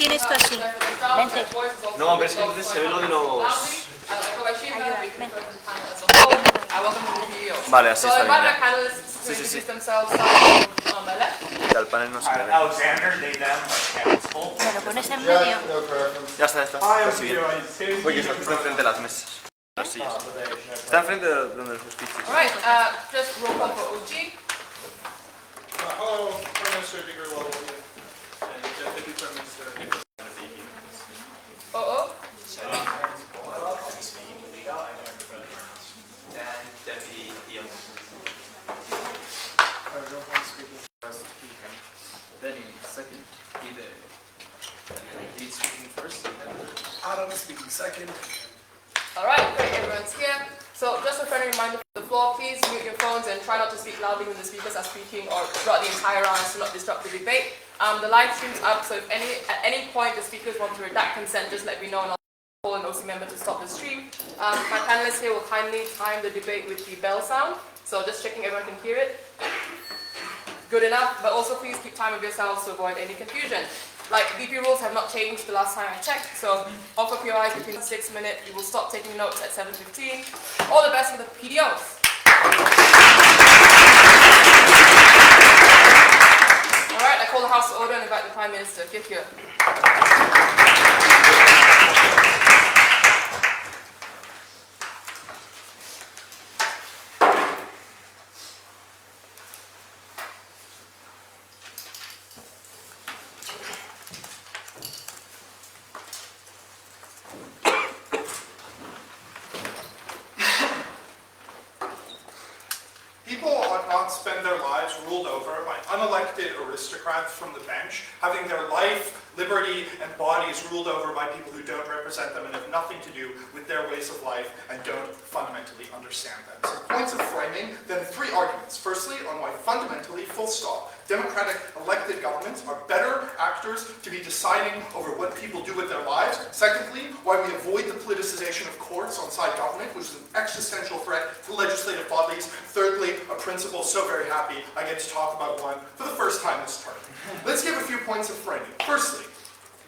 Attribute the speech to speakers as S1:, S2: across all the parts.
S1: mantiene esto así. Vente.
S2: No, pero es que entonces se ve lo de los... Vale, así está bien. Sí, sí, sí. Ya, el panel no se ve.
S1: Me lo pones en medio.
S2: Ya está, ya está. Casi bien. Oye, está justo enfrente de las mesas. Las sillas. Está enfrente de donde los speeches.
S3: Alright, just roll call for OG.
S4: Hello, Prime Minister Degree Waddle and Deputy Prime Minister.
S3: Oh.
S2: And Deputy PDOs.
S4: Then second, either. He's speaking first.
S5: Adam speaking second.
S3: Alright, great, everyone's here. So just a friendly reminder for the floor, please mute your phones and try not to speak loudly when the speakers are speaking or throughout the entire round to not disrupt the debate. The live stream's up, so if at any point the speakers want to redact consent, just let me know and I'll call an OC member to stop the stream. My panelists here will kindly time the debate with the bell sound, so just checking everyone can hear it. Good enough, but also please keep time of yourselves to avoid any confusion. Like, BP rules have not changed the last time I checked, so offer POIs between 6 minutes, you will stop taking notes at 7:15. All the best for the PDOs. Alright, I call the House to order and invite the Prime Minister. Give here.
S4: Spend their lives ruled over by unelected aristocrats from the bench, having their life, liberty, and bodies ruled over by people who don't represent them and have nothing to do with their ways of life and don't fundamentally understand them. So points of framing, then 3 arguments. Firstly, on why fundamentally, full stop, democratic elected governments are better actors to be deciding over what people do with their lives. Secondly, why we avoid the politicization of courts on side government, which is an existential threat to legislative bodies. Thirdly, a principle so very happy I get to talk about one for the first time this term. Let's give a few points of framing. Firstly,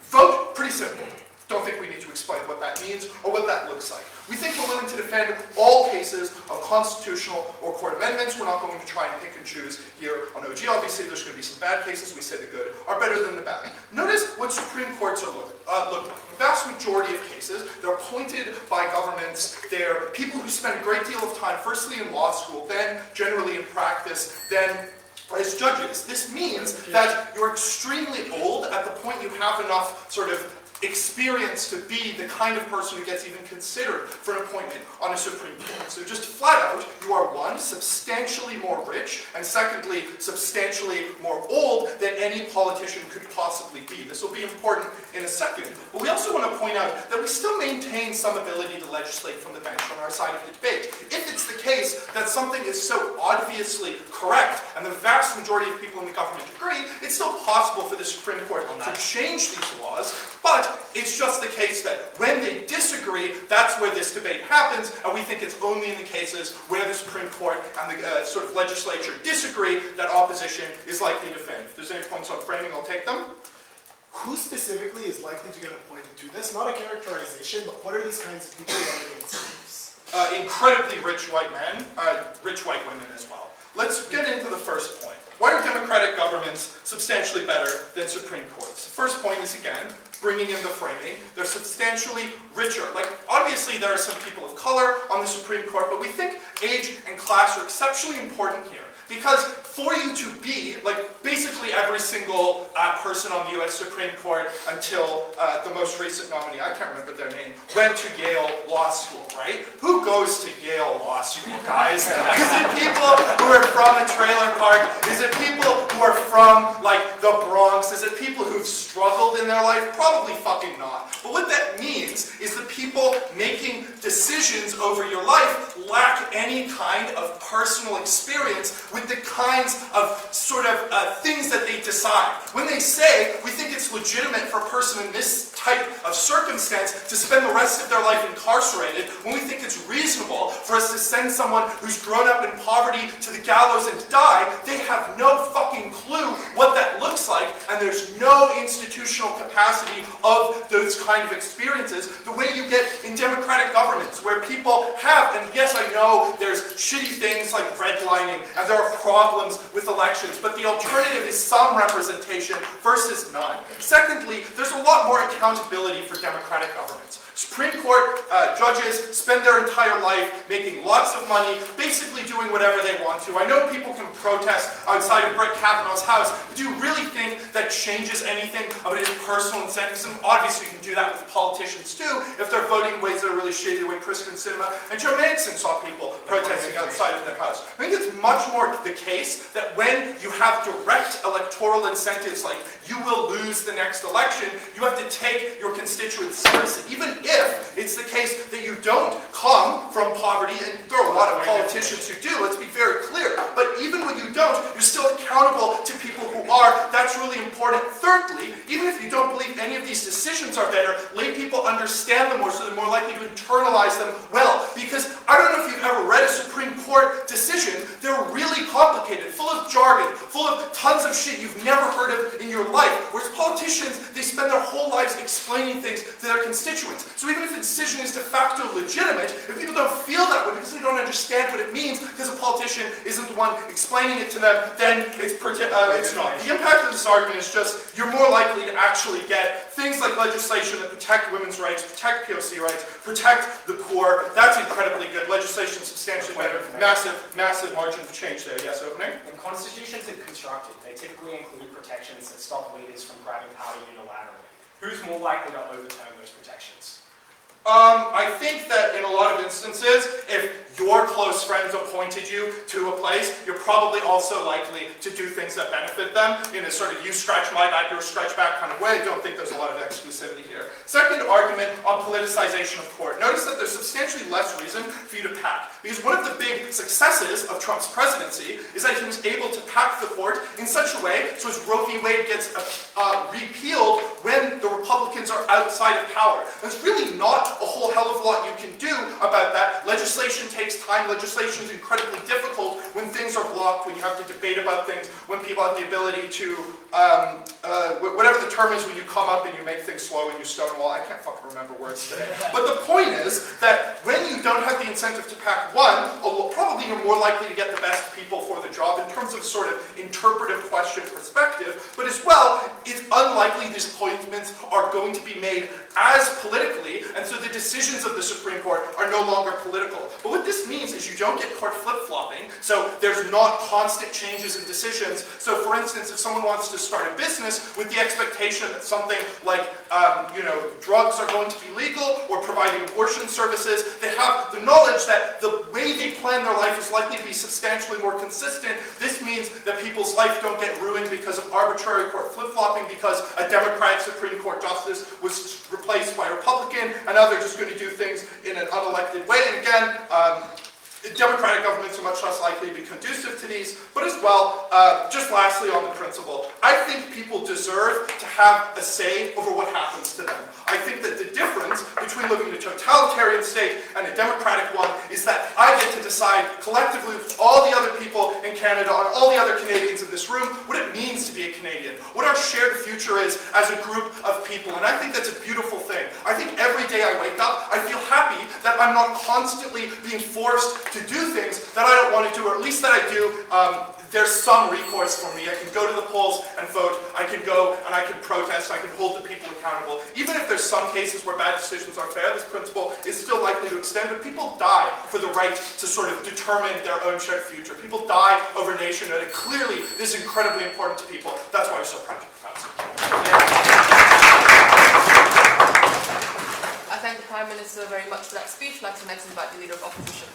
S4: vote, pretty simple. Don't think we need to explain what that means or what that looks like. We think we're willing to defend all cases of constitutional or court amendments. We're not going to try and pick and choose here on OG. Obviously, there's going to be some bad cases. We say the good are better than the bad. Notice what Supreme Courts are looking like. The vast majority of cases, they're appointed by governments. They're people who spend a great deal of time, firstly in law school, then generally in practice, then as judges. This means that you're extremely old at the point you have enough sort of experience to be the kind of person who gets even considered for an appointment on a Supreme Court. So just flat out, you are 1, substantially more rich, and secondly, substantially more old than any politician could possibly be. This will be important in a second. But we also want to point out that we still maintain some ability to legislate from the bench on our side of the debate. If it's the case that something is so obviously correct, and the vast majority of people in the government agree, it's still possible for the Supreme Court to change these laws, but it's just the case that when they disagree, that's where this debate happens, and we think it's only in the cases where the Supreme Court and the sort of legislature disagree that opposition is likely to defend. If there's any points on framing, I'll take them.
S5: Who specifically is likely to get appointed to this? Not a characterization, but what are these kinds of people running against these?
S4: Incredibly rich white men, rich white women as well. Let's get into the first point. Why are democratic governments substantially better than Supreme Courts? The first point is, again, bringing in the framing. They're substantially richer. Like, obviously there are some people of color on the Supreme Court, but we think age and class are exceptionally important here. Because for you to be, like, basically every single person on the US Supreme Court until the most recent nominee, I can't remember their name, went to Yale Law School, right? Who goes to Yale Law School, guys? Is it people who are from a trailer park? Is it people who are from, like, the Bronx? Is it people who've struggled in their life? Probably fucking not. But what that means is the people making decisions over your life lack any kind of personal experience with the kind kinds of sort of things that they decide. When they say, we think it's legitimate for a person in this type of circumstance to spend the rest of their life incarcerated, when we think it's reasonable for us to send someone who's grown up in poverty to the gallows and die, they have no fucking clue what that looks like, and there's no institutional capacity of those kind of experiences the way you get in democratic governments, where people have, and yes, I know there's shitty things like redlining, and there are problems with elections, but the alternative is some representation versus none. Secondly, there's a lot more accountability for democratic governments. Supreme Court judges spend their entire life making lots of money, basically doing whatever they want to. I know people can protest outside of Brett Kavanaugh's house, but do you really think that changes anything about his personal incentives? And obviously you can do that with politicians too, if they're voting in ways that are really shady, the way Kristen Sinema and Joe Manchin saw people protesting outside of their house. I think it's much more the case that when you have direct electoral incentives, like you will lose the next election, you have to take your constituents seriously, even if it's the case that you don't come from poverty, and there are a lot of politicians who do, let's be very clear, but even when you don't, you're still accountable to people who are. That's really important. Thirdly, even if you don't believe any of these decisions are better, lay people understand them more, so they're more likely to internalize them well, because I don't know if you've ever read a Supreme Court decision. They're really complicated, full of jargon, full of tons of shit you've never heard of in your life, whereas politicians, they spend their whole lives explaining things to their constituents. So even if the decision is de facto legitimate, if people don't feel that way because they don't understand what it means, because a politician isn't the one explaining it to them, then it's not. The impact of this argument is just, you're more likely to actually get things like legislation that protect women's rights, protect POC rights, protect the poor. That's incredibly good. Legislation substantially better. Massive, massive margin of change there. Yes, opening?
S6: When constitutions are constructed, they typically include protections that stop leaders from grabbing power unilaterally. Who's more likely to overturn those protections?
S4: I think that in a lot of instances, if your close friends appointed you to a place, you're probably also likely to do things that benefit them in a sort of you scratch my back, you scratch back kind of way. I don't think there's a lot of exclusivity here. Second argument on politicization of court. Notice that there's substantially less reason for you to pack. Because one of the big successes of Trump's presidency is that he was able to pack the court in such a way so as Roe v. Wade gets repealed when the Republicans are outside of power. There's really not a whole hell of a lot you can do about that. Legislation takes time. Legislation is incredibly difficult when things are blocked, when you have to debate about things, when people have the ability to, whatever the term is when you come up and you make things slow and you stonewall. I can't fucking remember words today. But the point is that when you don't have the incentive to pack one, probably you're more likely to get the best people for the job in terms of sort of interpretive question perspective, but as well, it's unlikely these appointments are going to be made as politically, and so the decisions of the Supreme Court are no longer political. But what this means is you don't get court flip-flopping, so there's not constant changes in decisions. So for instance, if someone wants to start a business with the expectation that something like, drugs are going to be legal or providing abortion services, they have the knowledge that the way they plan their life is likely to be substantially more consistent. This means that people's life don't get ruined because of arbitrary court flip-flopping, because a Democratic Supreme Court justice was replaced by a Republican, and now they're just going to do things in an unelected way. And again, Democratic governments are much less likely to be conducive to these, but as well, just lastly on the principle, I think people deserve to have a say over what happens to them. I think that the difference between living in a totalitarian state and a democratic one is that I get to decide collectively with all the other people in Canada, and all the other Canadians in this room, what it means to be a Canadian, what our shared future is as a group of people, and I think that's a beautiful thing. I think every day I wake up, I feel happy that I'm not constantly being forced to do things that I don't want to do, or at least that I do. There's some recourse for me. I can go to the polls and vote. I can go and I can protest. I can hold the people accountable. Even if there's some cases where bad decisions are fair, this principle is still likely to extend, but people die for the right to sort of determine their own shared future. People die over nationhood, and clearly this is incredibly important to people. That's why I'm so proud of the council.
S3: I thank the Prime Minister very much for that speech. I'd like to next invite the Leader of Opposition.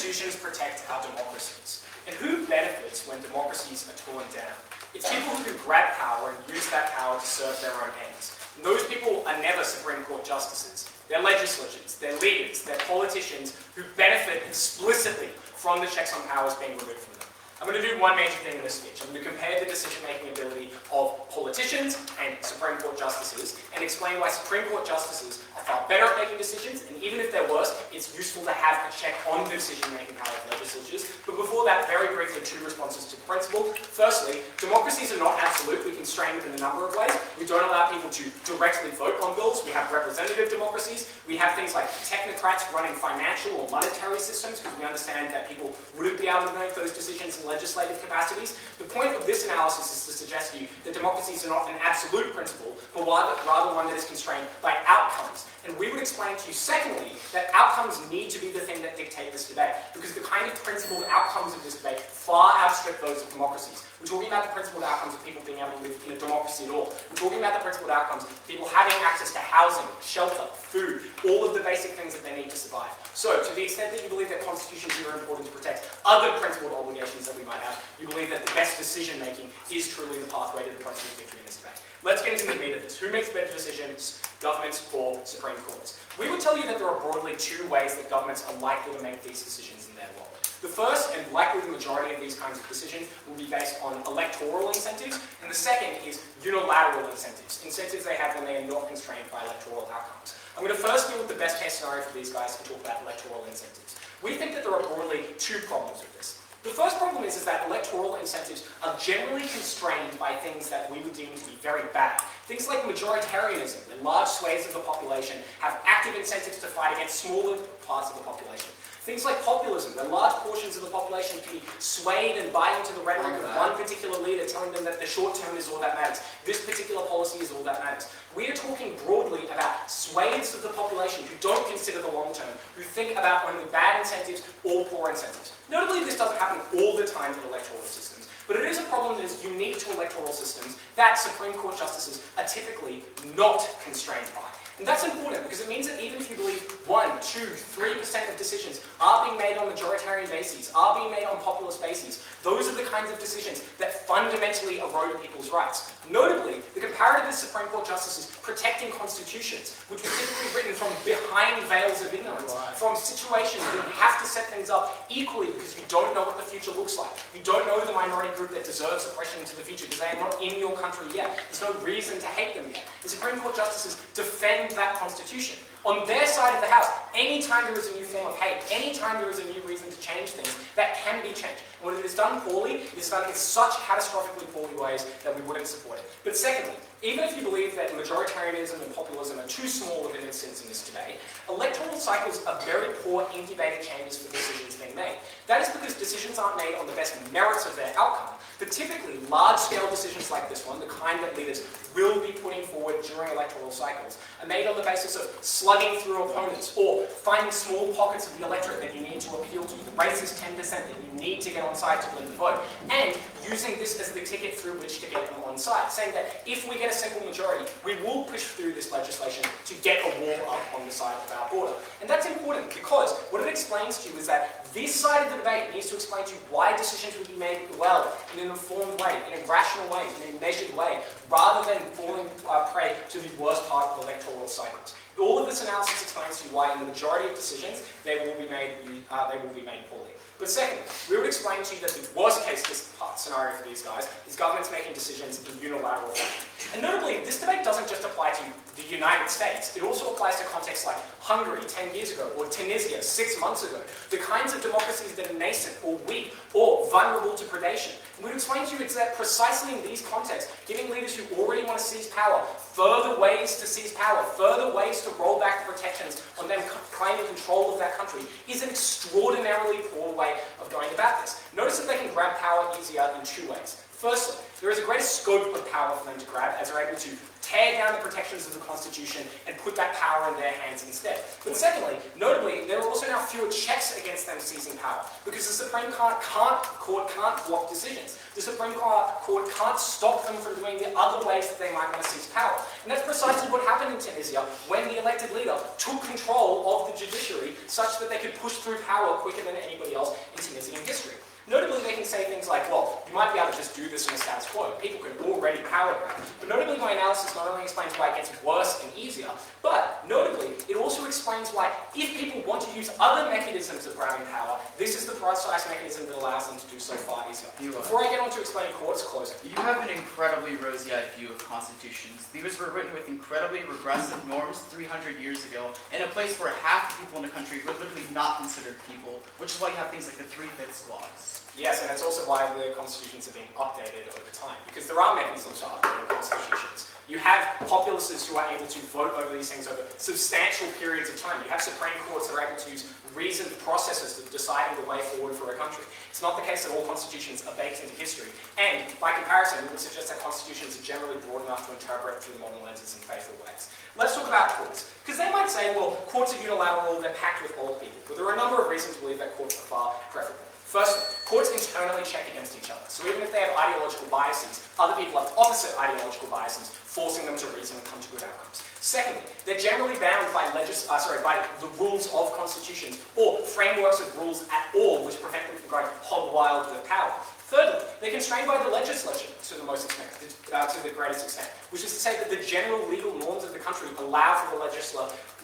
S6: institutions protect our democracies. And who benefits when democracies are torn down? It's people who can grab power and use that power to serve their own ends. And those people are never Supreme Court justices. They're legislatures, they're leaders, they're politicians who benefit explicitly from the checks on powers being removed from them. I'm going to do one major thing in this speech. I'm going to compare the decision-making ability of politicians and Supreme Court justices and explain why Supreme Court justices are far better at making decisions, and even if they're worse, it's useful to have a check on the decision-making power of legislatures. But before that, very briefly, two responses to the principle. Firstly, democracies are not absolute. We constrain them in a number of ways. We don't allow people to directly vote on bills. We have representative democracies. We have things like technocrats running financial or monetary systems because we understand that people wouldn't be able to make those decisions in legislative capacities. The point of this analysis is to suggest to you that democracies are not an absolute principle, but rather one that is constrained by outcomes. And we would explain to you, secondly, that outcomes need to be the thing that dictate this debate, because the kind of principled outcomes of this debate far outstrip those of democracies. We're talking about the principled outcomes of people being able to live in a democracy at all. We're talking about the principled outcomes of people having access to housing, shelter, food, all of the basic things that they need to survive. So, to the extent that you believe that constitutions are important to protect other principled obligations that we might have, you believe that the best decision-making is truly the pathway to the principled victory in this debate. Let's get into the meat of this. Who makes better decisions, governments or Supreme Courts? We would tell you that there are broadly two ways that governments are likely to make these decisions in their law. The first, and likely the majority of these kinds of decisions, will be based on electoral incentives, and the second is unilateral incentives, incentives they have when they are not constrained by electoral outcomes. I'm going to first deal with the best case scenario for these guys and talk about electoral incentives. We think that there are broadly two problems with this. The first problem is that electoral incentives are generally constrained by things that we would deem to be very bad. Things like majoritarianism, when large swathes of the population have active incentives to fight against smaller parts of the population. Things like populism, where large portions of the population can be swayed and buy into the rhetoric of one particular leader telling them that the short term is all that matters. This particular policy is all that matters. We are talking broadly about swathes of the population who don't consider the long term, who think about only bad incentives or poor incentives. Notably, this doesn't happen all the time in electoral systems, but it is a problem that is unique to electoral systems that Supreme Court justices are typically not constrained by. And that's important because it means that even if you believe 1, 2, 3% of decisions are being made on majoritarian bases, are being made on populist bases, those are the kinds of decisions that fundamentally erode people's rights. Notably, the comparativist Supreme Court justices protecting constitutions, which were typically written from behind veils of ignorance, from situations where you have to set things up equally because you don't know what the future looks like. You don't know the minority group that deserves oppression into the future because they are not in your country yet. There's no reason to hate them yet. The Supreme Court justices defend that constitution. On their side of the house, anytime there is a new form of hate, anytime there is a new reason to change things, that can be changed. And when it is done poorly, it is done in such catastrophically poorly ways that we wouldn't support it. But secondly, even if you believe that majoritarianism and populism are too small of an instance in this debate, electoral cycles are very poor incubating chambers for decisions being made. That is because decisions aren't made on the best merits of their outcome, but typically large-scale decisions like this one, the kind that leaders will be putting forward during electoral cycles, are made on the basis of slugging through opponents or finding small pockets of the electorate that you need to appeal to, the racist 10% that you need to get on side to win the vote, and using this as the ticket through which to get them on side, saying that if we get a simple majority, we will push through this legislation to get a wall up on the side of our border. And that's important because what it explains to you is that this side of the debate needs to explain to you why decisions would be made well, in an informed way, in a rational way, in a measured way, rather than falling prey to the worst part of electoral cycles. All of this analysis explains to you why in the majority of decisions they will be made poorly. But secondly, we would explain to you that the worst case scenario for these guys is governments making decisions in unilateral fashion. And notably, this debate doesn't just apply to the United States. It also applies to contexts like Hungary 10 years ago, or Tunisia 6 months ago, the kinds of democracies that are nascent or weak or vulnerable to predation. And we'd explain to you it's that precisely in these contexts, giving leaders who already want to seize power further ways to seize power, further ways to roll back the protections on them claiming control of that country is an extraordinarily poor way of going about this. Notice that they can grab power easier in two ways. Firstly, there is a greater scope of power for them to grab as they're able to tear down the protections of the Constitution and put that power in their hands instead. But secondly, notably, there are also now fewer checks against them seizing power, because the Supreme Court can't block decisions. The Supreme Court can't stop them from doing the other ways that they might want to seize power. And that's precisely what happened in Tunisia when the elected leader took control of the judiciary such that they could push through power quicker than anybody else in Tunisian history. Notably, they can say things like, well, you might be able to just do this in the status quo. People can already power grab. But notably, my analysis not only explains why it gets worse and easier, but notably, it also explains why if people want to use other mechanisms of grabbing power, this is the precise mechanism that allows them to do so far easier. Before I get on to explaining courts, closing.
S7: You have an incredibly rosy-eyed view of constitutions. These were written with incredibly regressive norms 300 years ago, in a place where half the people in the country were literally not considered people, which is why you have things like the 3/5 clause.
S6: Yes, and that's also why the constitutions are being updated over time, because there are mechanisms for updating constitutions. You have populaces who are able to vote over these things over substantial periods of time. You have Supreme Courts that are able to use reasoned processes of deciding the way forward for a country. It's not the case that all constitutions are baked into history. And by comparison, we would suggest that constitutions are generally broad enough to interpret through modern lenses in faithful ways. Let's talk about courts. Because they might say, well, courts are unilateral, they're packed with old people. But there are a number of reasons to believe that courts are far preferable. First, courts internally check against each other. So even if they have ideological biases, other people have opposite ideological biases, forcing them to reason and come to good outcomes. Secondly, they're generally bound by the rules of constitutions or frameworks of rules at all, which prevent them from going hog wild with power. Thirdly, they're constrained by the legislature to the greatest extent, which is to say that the general legal norms of the country allow for the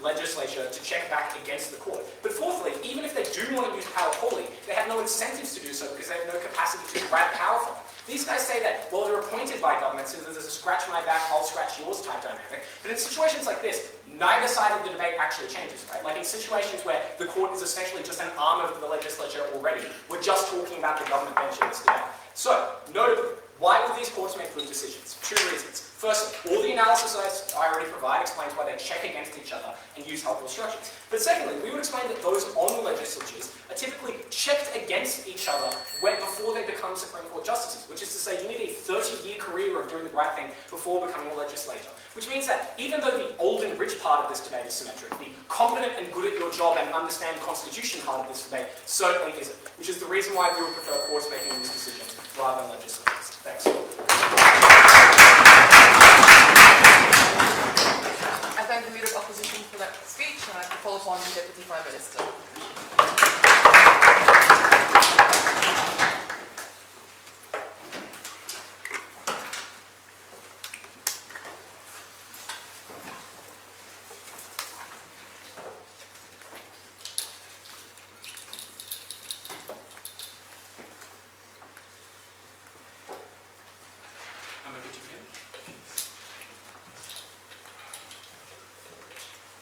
S6: legislature to check back against the court. But fourthly, even if they do want to use power wholly, they have no incentives to do so because they have no capacity to grab power from it. These guys say that, well, they're appointed by government, so there's a scratch my back, I'll scratch yours type dynamic. But in situations like this, neither side of the debate actually changes, right? Like in situations where the court is essentially just an arm of the legislature already, we're just talking about the government bench in this debate. So, notably, why will these courts make good decisions? Two reasons. First, all the analysis I already provide explains why they check against each other and use helpful structures. But secondly, we would explain that those on the legislatures are typically checked against each other before they become Supreme Court justices, which is to say you need a 30-year career of doing the right thing before becoming a legislator. Which means that even though the old and rich part of this debate is symmetric, the competent and good at your job and understand the Constitution part of this debate certainly isn't, which is the reason why we would prefer courts making these decisions rather than legislators. Thanks.
S3: I thank the Leader of Opposition for that speech, and I call upon the Deputy Prime Minister.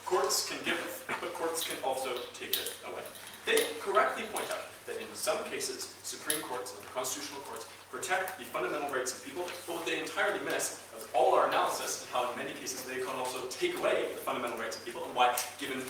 S8: Courts can give it, but courts can also take it away. They correctly point out that in some cases, Supreme Courts and constitutional courts protect the fundamental rights of people, but what they entirely miss is all our analysis of how in many cases they can also take away the fundamental rights of people and why, given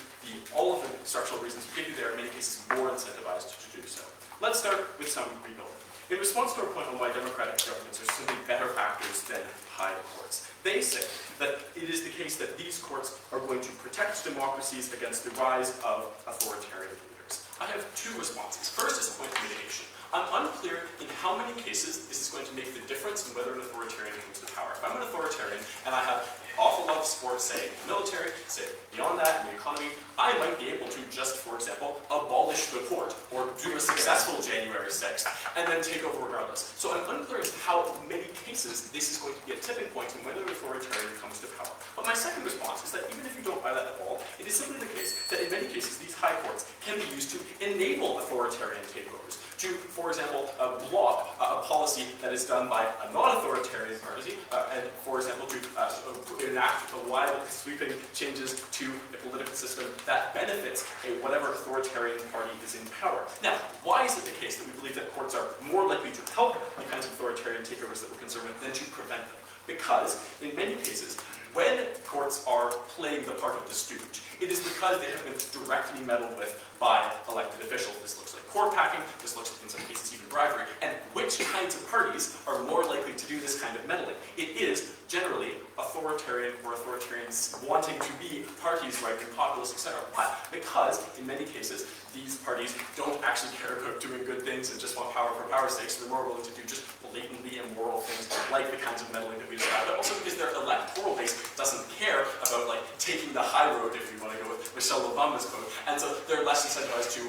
S8: all of the structural reasons you give you there, in many cases more incentivized to do so. Let's start with some rebuilding. In response to our point on why democratic governments are simply better actors than high courts, they say that it is the case that these courts are going to protect democracies against the rise of authoritarian leaders. I have two responses. First is a point of mitigation. I'm unclear in how many cases this is going to make the difference in whether an authoritarian comes to power. If I'm an authoritarian and I have an awful lot of support, say, in the military, say, beyond that, in the economy, I might be able to just, for example, abolish the court or do a successful January 6th and then take over regardless. So I'm unclear as to how many cases this is going to be a tipping point in whether an authoritarian comes to power. But my second response is that even if you don't buy that at all, it is simply the case that in many cases these high courts can be used to enable authoritarian takeovers, to, for example, block a policy that is done by a non-authoritarian party, and, for example, to enact wide sweeping changes to a political system that benefits whatever authoritarian party is in power. Now, why is it the case that we believe that courts are more likely to help the kinds of authoritarian takeovers that we're concerned with than to prevent them? Because, in many cases, when courts courts are playing the part of the stooge. It is because they have been directly meddled with by elected officials. This looks like court packing, this looks like in some cases even bribery. And which kinds of parties are more likely to do this kind of meddling? It is generally authoritarian or authoritarians wanting to be parties, right, and populist, etc. But because in many cases these parties don't actually care about doing good things and just want power for power's sake, so they're more willing to do just blatantly immoral things like the kinds of meddling that we described, but also because their electoral base doesn't care about like taking the high road, if you want to go with Michelle Obama's quote, and so they're less incentivized to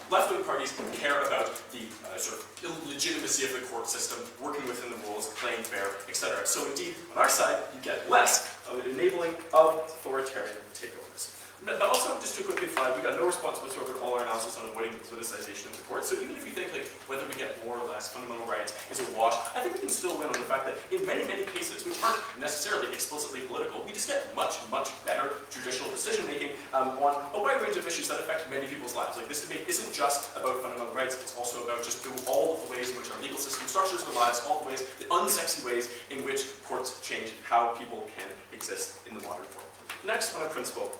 S8: left-wing parties who care about the sort of illegitimacy of the court system, working within the rules, playing fair, etc. So indeed, on our side, you get less of an enabling of authoritarian takeovers. But also, just to quickly flag, we got no response whatsoever to all our analysis on avoiding the politicization of the court. So even if you think like whether we get more or less fundamental rights is a wash, I think we can still win on the fact that in many, many cases, which aren't necessarily explicitly political, we just get much, much better judicial decision making on a wide range of issues that affect many people's lives. Like this debate isn't just about fundamental rights, it's also about just all of the ways in which our legal system structures our lives, all the ways, the unsexy ways in which courts change how people can exist in the modern world. Next, on a principle,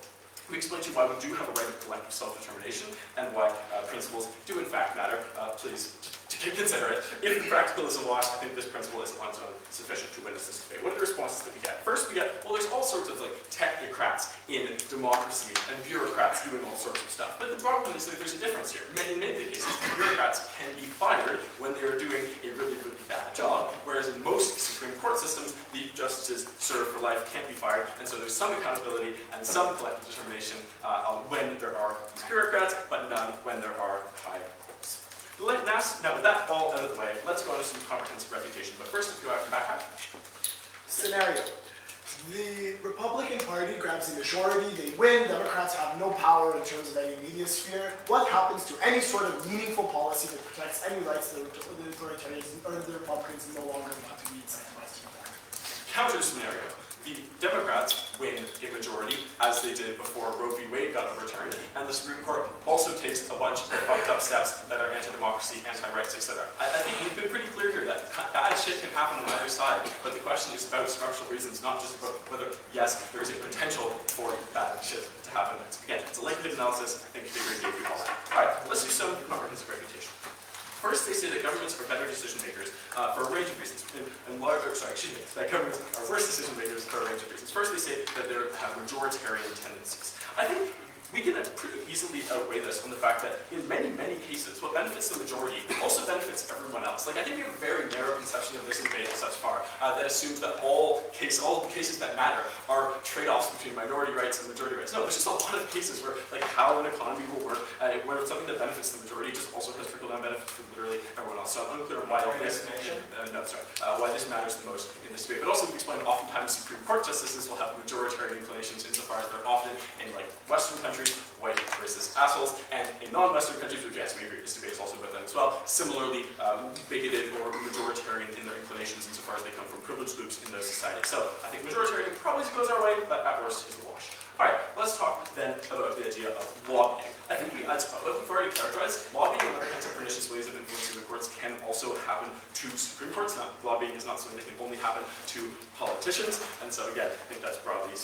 S8: we explain to you why we do have a right of collective self-determination and why principles do in fact matter. Please consider it. If the practical is a wash, I think this principle is on its own sufficient to witness this debate. What are the responses that we get? First, we get, well, there's all sorts of like technocrats in democracy and bureaucrats doing all sorts of stuff. But the problem is that there's a difference here. In many of the cases, bureaucrats can be fired when they are doing a really, really bad job, whereas in most Supreme Court systems, the justices served for life can't be fired, and so there's some accountability and some collective determination when there are bureaucrats, but none when there are high courts. Now, with that all out of the way, let's go on to some comprehensive refutation. But first, if you go back up.
S5: Scenario. The Republican Party grabs the majority, they win, Democrats have no power in terms of any media sphere. What happens to any sort of meaningful policy that protects any rights that the authoritarians or the Republicans no longer want to be incentivized to protect?
S8: Counter scenario. The Democrats win a majority, as they did before Roe v. Wade got overturned, and the Supreme Court also takes a bunch of fucked up steps that are anti-democracy, anti-rights, etc. I think we've been pretty clear here that bad shit can happen on either side, but the question is about structural reasons, not just about whether, yes, there is a potential for bad shit to happen. Again, it's a likelihood analysis. I think Figure gave you all that. All right, let's do some comprehensive refutation. First, they say that governments are better decision makers for a range of reasons. That governments are worse decision makers for a range of reasons. First, they say that they have majoritarian tendencies. I think we can pretty easily outweigh this on the fact that in many, many cases, what benefits the majority also benefits everyone else. Like, I think we have a very narrow conception of this debate thus far that assumes that all the cases that matter are trade-offs between minority rights and majority rights. No, there's just a lot of cases where, like, how an economy will work, where something that benefits the majority just also has trickle-down benefits for literally everyone else. So I'm unclear on why this why this matters the most in this debate. But also, we explained oftentimes Supreme Court justices will have majoritarian inclinations insofar as they're often in, like, Western countries, white racist assholes, and in non-Western countries, which yes, we agree, this debate is also about them as well, similarly bigoted or majoritarian in their inclinations insofar as they come from privileged groups in those societies. So I think majoritarian probably goes our way, but at worst is a wash. All right, let's talk then about the idea of lobbying. I think we've already characterized lobbying and other kinds of pernicious ways of influencing the courts can also happen to Supreme Courts. Now, lobbying is not something that can only happen to politicians, and so again, I think that's broadly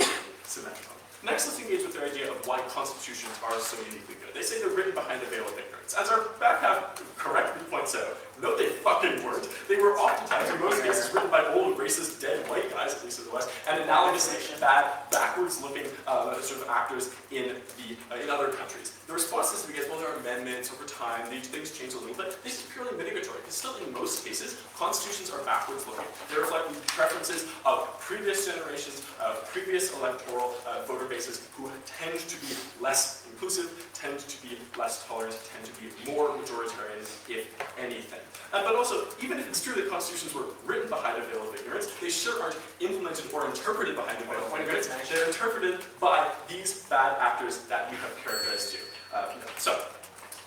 S8: symmetrical. Next, let's engage with their idea of why constitutions are so uniquely good. They say they're written behind a veil of ignorance. As our back half correctly points out, no, they fucking weren't. They were oftentimes, in most cases, written by old, racist, dead white guys, at least in the West, and analogously bad, backwards-looking sort of actors in other countries. The response is because, well, there are amendments over time, these things change a little bit. This is purely mitigatory, because still, in most cases, constitutions are backwards-looking. They reflect the preferences of previous generations, previous electoral voter bases who tend to be less inclusive, tend to be less tolerant, tend to be more majoritarian, if anything. But also, even if it's true that constitutions were written behind a veil of ignorance, they sure aren't implemented or interpreted behind a veil of ignorance. They're interpreted by these bad actors that we have characterized here. So,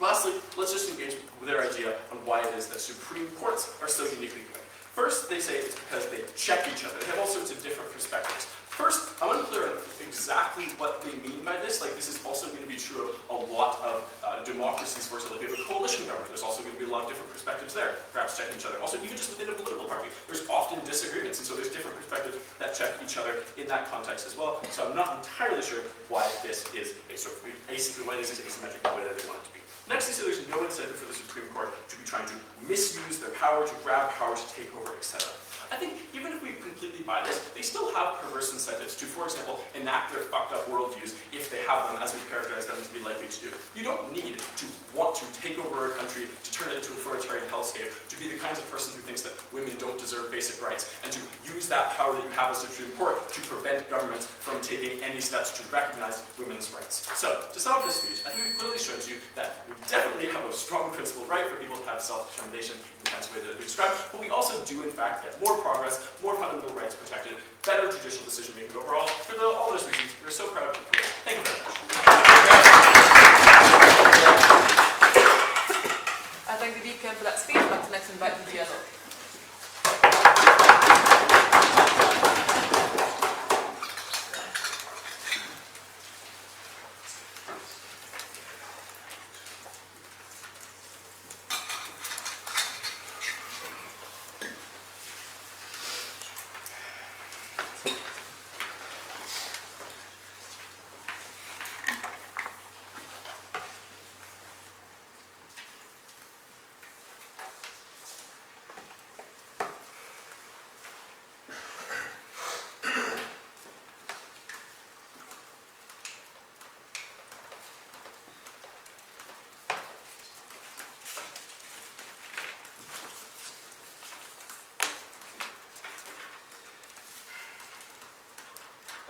S8: lastly, let's just engage with their idea on why it is that Supreme Courts are so uniquely good. First, they say it's because they check each other. They have all sorts of different perspectives. First, I want to clear up exactly what they mean by this. Like, this is also going to be true of a lot of democracies versus like we have a coalition government. There's also going to be a lot of different perspectives there, perhaps checking each other. Also, even just within a political party, there's often disagreements, and so there's different perspectives that check each other in that context as well. So I'm not entirely sure why this is a sort of asymmetric, why this is asymmetric in the way that they want it to be. Next is that there's no incentive for the Supreme Court to be trying to misuse their power, to grab power, to take over, etc. I think even if we completely buy this, they still have perverse incentives to, for example, enact their fucked up worldviews if they have them, as we've characterized them to be likely to do. You don't need to want to take over a country, to turn it into an authoritarian hellscape, to be the kinds of person who thinks that women don't deserve basic rights, and to use that power that you have as a Supreme Court to prevent governments from taking any steps to recognize women's rights. So, to sum up this speech, I think it clearly shows you that we definitely have a strong principled right for people to have self-determination in the kinds of way that we described, but we also do, in fact, get more progress, more fundamental rights protected, better judicial decision-making overall. For all those reasons, we're so proud of you. Thank you very much.
S3: I thank the Deacon for that speech. I'd like to next invite the DLO.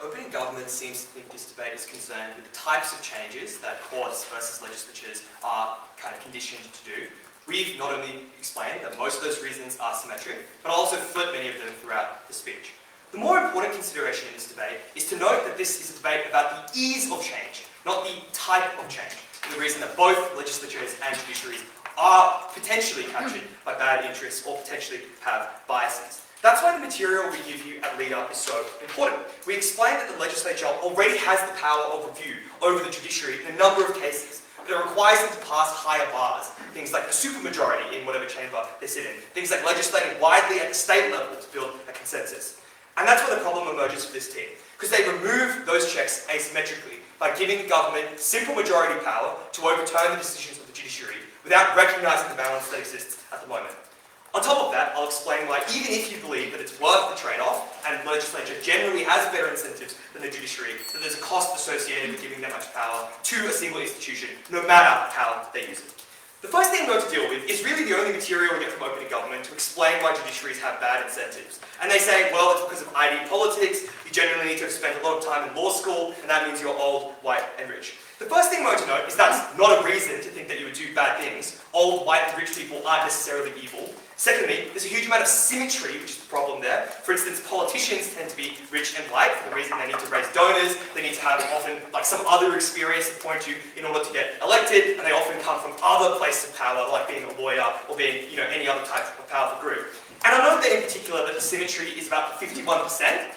S2: Opening government seems to think this debate is concerned with the types of changes that courts versus legislatures are kind of conditioned to do. We've not only explained that most of those reasons are symmetric, but I'll also flip many of them throughout the speech. The more important consideration in this debate is to note that this is a debate about the ease of change, not the type of change, for the reason that both legislatures and judiciaries are potentially captured by bad interests or potentially have biases. That's why the material we give you at Leader is so important. We explain that the legislature already has the power of review over the judiciary in a number of cases, but it requires them to pass higher bars, things like a supermajority in whatever chamber they sit in, things like legislating widely at the state level to build a consensus. And that's where the problem emerges for this team, because they remove those checks asymmetrically by giving the government simple majority power to overturn the decisions of the judiciary without recognising the balance that exists at the moment. On top of that, I'll explain why even if you believe that it's worth the trade-off, and the legislature generally has better incentives than the judiciary, that there's a cost associated with giving that much power to a single institution, no matter how they use it. The first thing I'm going to deal with is really the only material we get from opening government to explain why judiciaries have bad incentives. And they say, well, it's because of ID politics, you generally need to have spent a lot of time in law school, and that means you're old, white, and rich. The first thing I'm going to note is that's not a reason to think that you would do bad things. Old, white, and rich people aren't necessarily evil. Secondly, there's a huge amount of symmetry, which is the problem there. For instance, politicians tend to be rich and white for the reason they need to raise donors, they need to have often like some other experience to point to in order to get elected, and they often come from other places of power, like being a lawyer or being, any other type of powerful group. And I note that in particular that the symmetry is about 51%,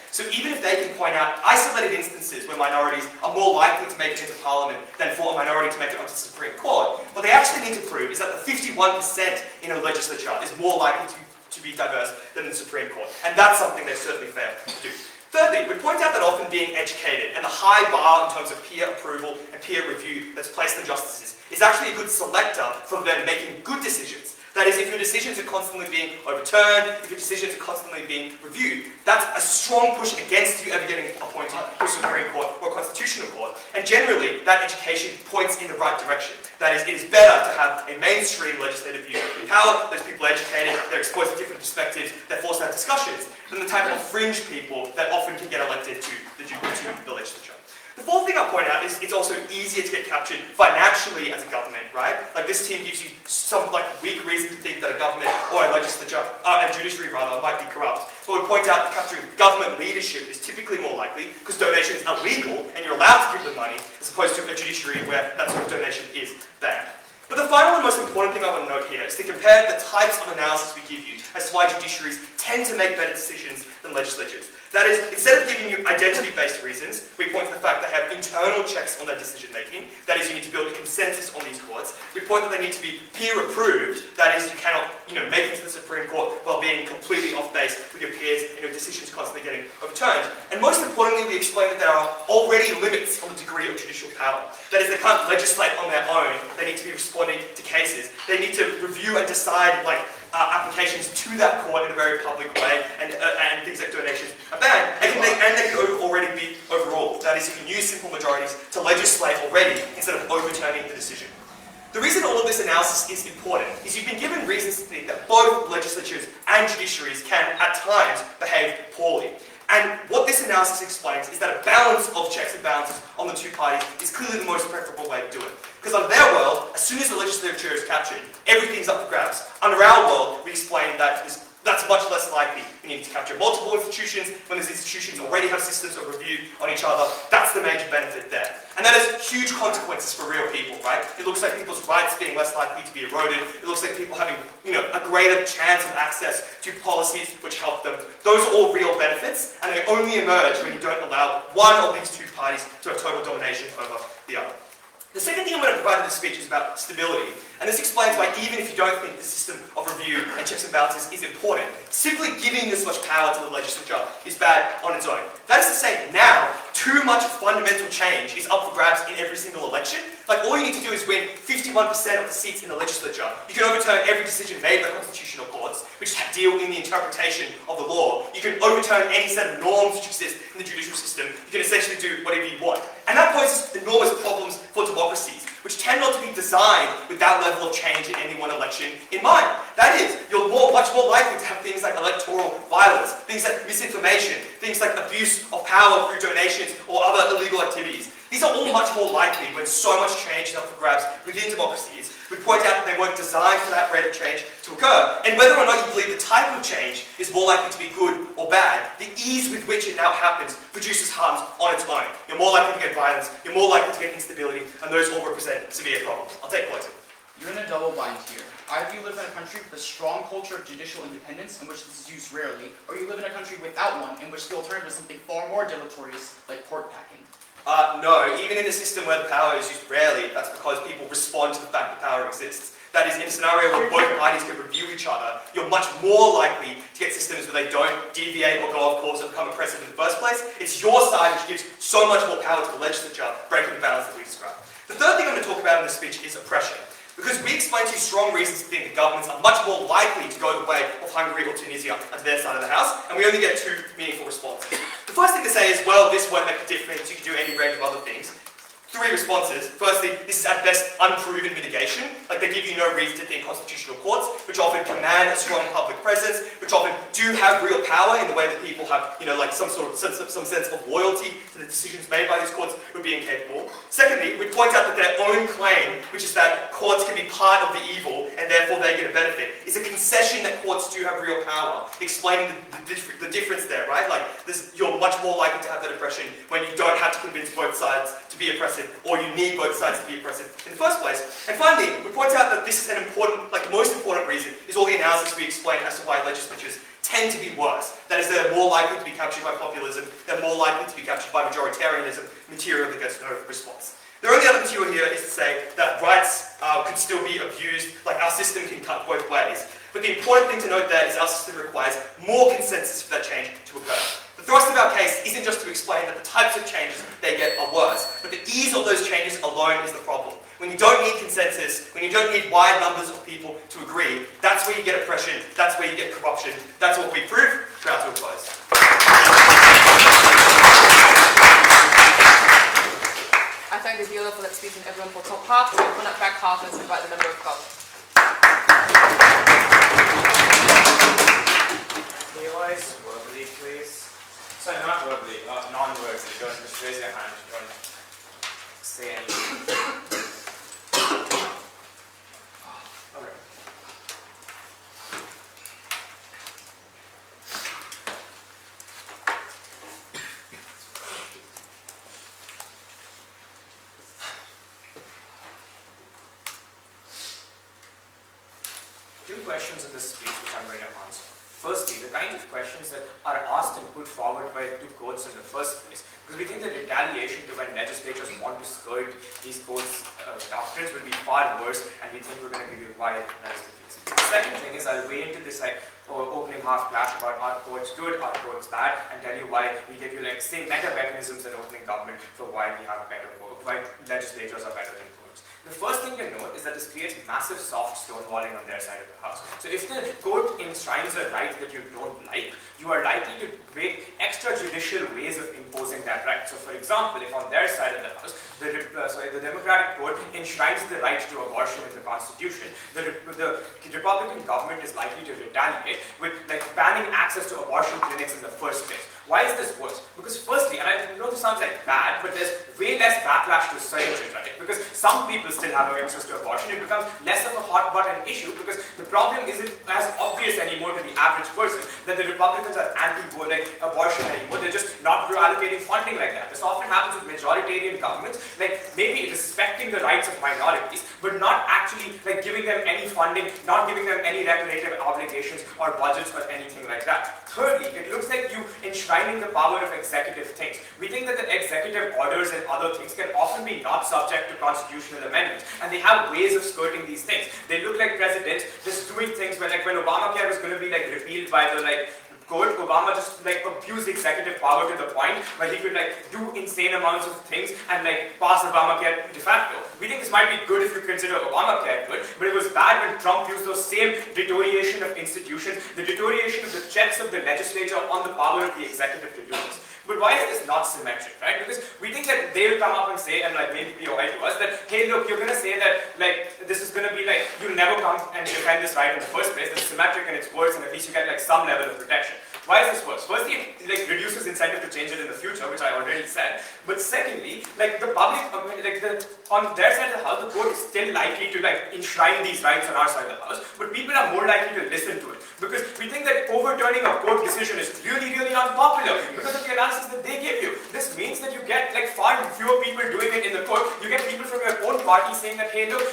S2: so even if they can point out isolated instances where minorities are more likely to make it into Parliament than for a minority to make it onto the Supreme Court, what they actually need to prove is that the 51% in a legislature is more likely to be diverse than the Supreme Court, and that's something they certainly fail to do. Thirdly, we point out that often being educated and the high bar in terms of peer approval and peer review that's placed on justices is actually a good selector for them making good decisions. That is, if your decisions are constantly being overturned, if your decisions are constantly being reviewed, that's a strong push against you ever getting appointed to a Supreme Court or a Constitutional Court. And generally, that education points in the right direction. That is, it is better to have a mainstream legislative view of power, those people are educated, they're exposed to different perspectives, they're forced to have discussions, than the type of fringe people that often can get elected to the legislature. The fourth thing I'll point out is it's also easier to get captured financially as a government, right? Like this team gives you some weak reason to think that a government or a legislature, a judiciary rather, might be corrupt. But we point out that capturing government leadership is typically more likely because donations are legal and you're allowed to give them money as opposed to a judiciary where that sort of donation is banned. But the final and most important thing I want to note here is to compare the types of analysis we give you as to why judiciaries tend to make better decisions than legislatures. That is, instead of giving you identity-based reasons, we point to the fact they have internal checks on their decision-making. That is, you need to build a consensus on these courts. We point that they need to be peer-approved. That is, you cannot, make it to the Supreme Court while being completely off-base with your peers and your decisions constantly getting overturned. And most importantly, we explain that there are already limits on the degree of judicial power. That is, they can't legislate on their own. They need to be responding to cases. They need to review and decide, applications to that court in a very public way, and things like donations are banned. And they can already be overruled. That is, you can use simple majorities to legislate already instead of overturning the decision. The reason all of this analysis is important is you've been given reasons to think that both legislatures and judiciaries can, at times, behave poorly. And what this analysis explains is that a balance of checks and balances on the two parties is clearly the most preferable way to do it. Because under their world, as soon as the legislature is captured, everything's up for grabs. Under our world, we explain that that's much less likely. We need to capture multiple institutions when those institutions already have systems of review on each other. That's the major benefit there. And that has huge consequences for real people, right? It looks like people's rights being less likely to be eroded. It looks like people having, a greater chance of access to policies which help them. Those are all real benefits, and they only emerge when you don't allow one of these two parties to have total domination over the other. The second thing I'm going to provide in this speech is about stability. And this explains why even if you don't think the system of review and checks and balances is important, simply giving this much power to the legislature is bad on its own. That is to say, now, too much fundamental change is up for grabs in every single election. All you need to do is win 51% of the seats in the legislature. You can overturn every decision made by constitutional courts, which deal in the interpretation of the law. You can overturn any set of norms which exist in the judicial system. You can essentially do whatever you want. And that poses enormous problems for democracies, which tend not to be designed with that level of change in any one election in mind. That is, you're much more likely to have things like electoral violence, things like misinformation, things like abuse of power through donations or other illegal activities. These are all much more likely when so much change is up for grabs within democracies. We point out that they weren't designed for that rate of change to occur. And whether or not you believe the type of change is more likely to be good or bad, the ease with which it now happens produces harms on its own. You're more likely to get violence, you're more likely to get instability, and those all represent severe problems. I'll take points.
S7: You're in a double bind here. Either you live in a country with a strong culture of judicial independence, in which this is used rarely, or you live in a country without one, in which the alternative is something far more deleterious, like court packing.
S2: No, even in a system where the power is used rarely, that's because people respond to the fact that power exists. That is, in a scenario where both parties can review each other, you're much more likely to get systems where they don't deviate or go off course or become oppressive in the first place. It's your side which gives so much more power to the legislature, breaking the balance that we described. The third thing I'm going to talk about in this speech is oppression. Because we explain to you strong reasons to think that governments are much more likely to go the way of Hungary or Tunisia on their side of the house, and we only get two meaningful responses. The first thing to say is, well, this won't make a difference, you can do any range of other things. Three responses. Firstly, this is at best unproven mitigation. They give you no reason to think constitutional courts, which often command a strong public presence, which often do have real power in the way that people have, some sense of loyalty to the decisions made by these courts would be incapable. Secondly, we point out that their own claim, which is that courts can be part of the evil and therefore they get a benefit, is a concession that courts do have real power, explaining the difference there, right? You're much more likely to have that oppression when you don't have to convince both sides to be oppressive, or you need both sides to be oppressive in the first place. And finally, we point out that this is an important, the most important reason is all the analysis we explain as to why legislatures tend to be worse. That is, they're more likely to be captured by populism, they're more likely to be captured by majoritarianism, material that gets no response. The only other material here is to say that rights could still be abused, our system can cut both ways. But the important thing to note there is our system requires more consensus for that change to occur. The thrust of our case isn't just to explain that the types of changes they get are worse, but the ease of those changes alone is the problem. When you don't need consensus, when you don't need wide numbers of people to agree, that's where you get oppression, that's where you get corruption. That's what we prove. Proud to oppose.
S3: I thank the dealer for that speech and everyone for top half. To open up back half, let's invite the member of God.
S9: PDOs, verbally, please. So not verbally, non-verbally. Don't just raise your hand. Don't say anything. Okay. Two questions in this speech which I'm going to answer. Firstly, the kind of questions that are asked and put forward by the courts in the first place, because we think that retaliation to when legislatures want to skirt these courts' doctrines will be far worse, and we think we're going to be why that is the case. The second thing is I'll weigh into this opening half clash about are courts good, are courts bad, and tell you why we give you say meta mechanisms in opening government for why we have better why legislatures are better than courts. The first thing to note is that this creates massive soft stonewalling on their side of the house. So if the court enshrines a right that you don't like, you are likely to make extrajudicial ways of imposing that right. So for example, if on their side of the house, the Democratic court enshrines the right to abortion in the Constitution, the Republican government is likely to retaliate with banning access to abortion clinics in the first place. Why is this worse? Because firstly, and I know this sounds like bad, but there's way less backlash to surgery, right? Because some people still have access to abortion, it becomes less of a hot button issue because the problem isn't as obvious anymore to the average person that the Republicans are anti-abortion anymore. They're just not allocating funding like that. This often happens with majoritarian governments, maybe respecting the rights of minorities, but not actually giving them any funding, not giving them any reparative obligations or budgets or anything like that. Thirdly, it looks like you enshrining the power of executive things. We think that the executive orders and other things can often be not subject to constitutional amendments, and they have ways of skirting these things. They look like presidents just doing things where when Obamacare was going to be repealed by the court, Obama just abused executive power to the point where he could do insane amounts of things and pass Obamacare de facto. We think this might be good if you consider Obamacare good, but it was bad when Trump used those same deterioration of institutions, the deterioration of the checks of the legislature on the power of the executive to do this. But why is this not symmetric, right? Because we think that they will come up and say, and maybe POI to us, that, hey, look, you're going to say that, this is going to be you'll never come and defend this right in the first place. It's symmetric and it's worse, and at least you get some level of protection. Why is this worse? Firstly, it reduces incentive to change it in the future, which I already said. But secondly, the public, on their side of the house, the court is still likely to enshrine these rights on our side of the house, but people are more likely to listen to it. Because we think that overturning a court decision is really, really unpopular because of the analysis that they give you. This means that you get far fewer people doing it in the court. You get people from your own party saying that, hey, look,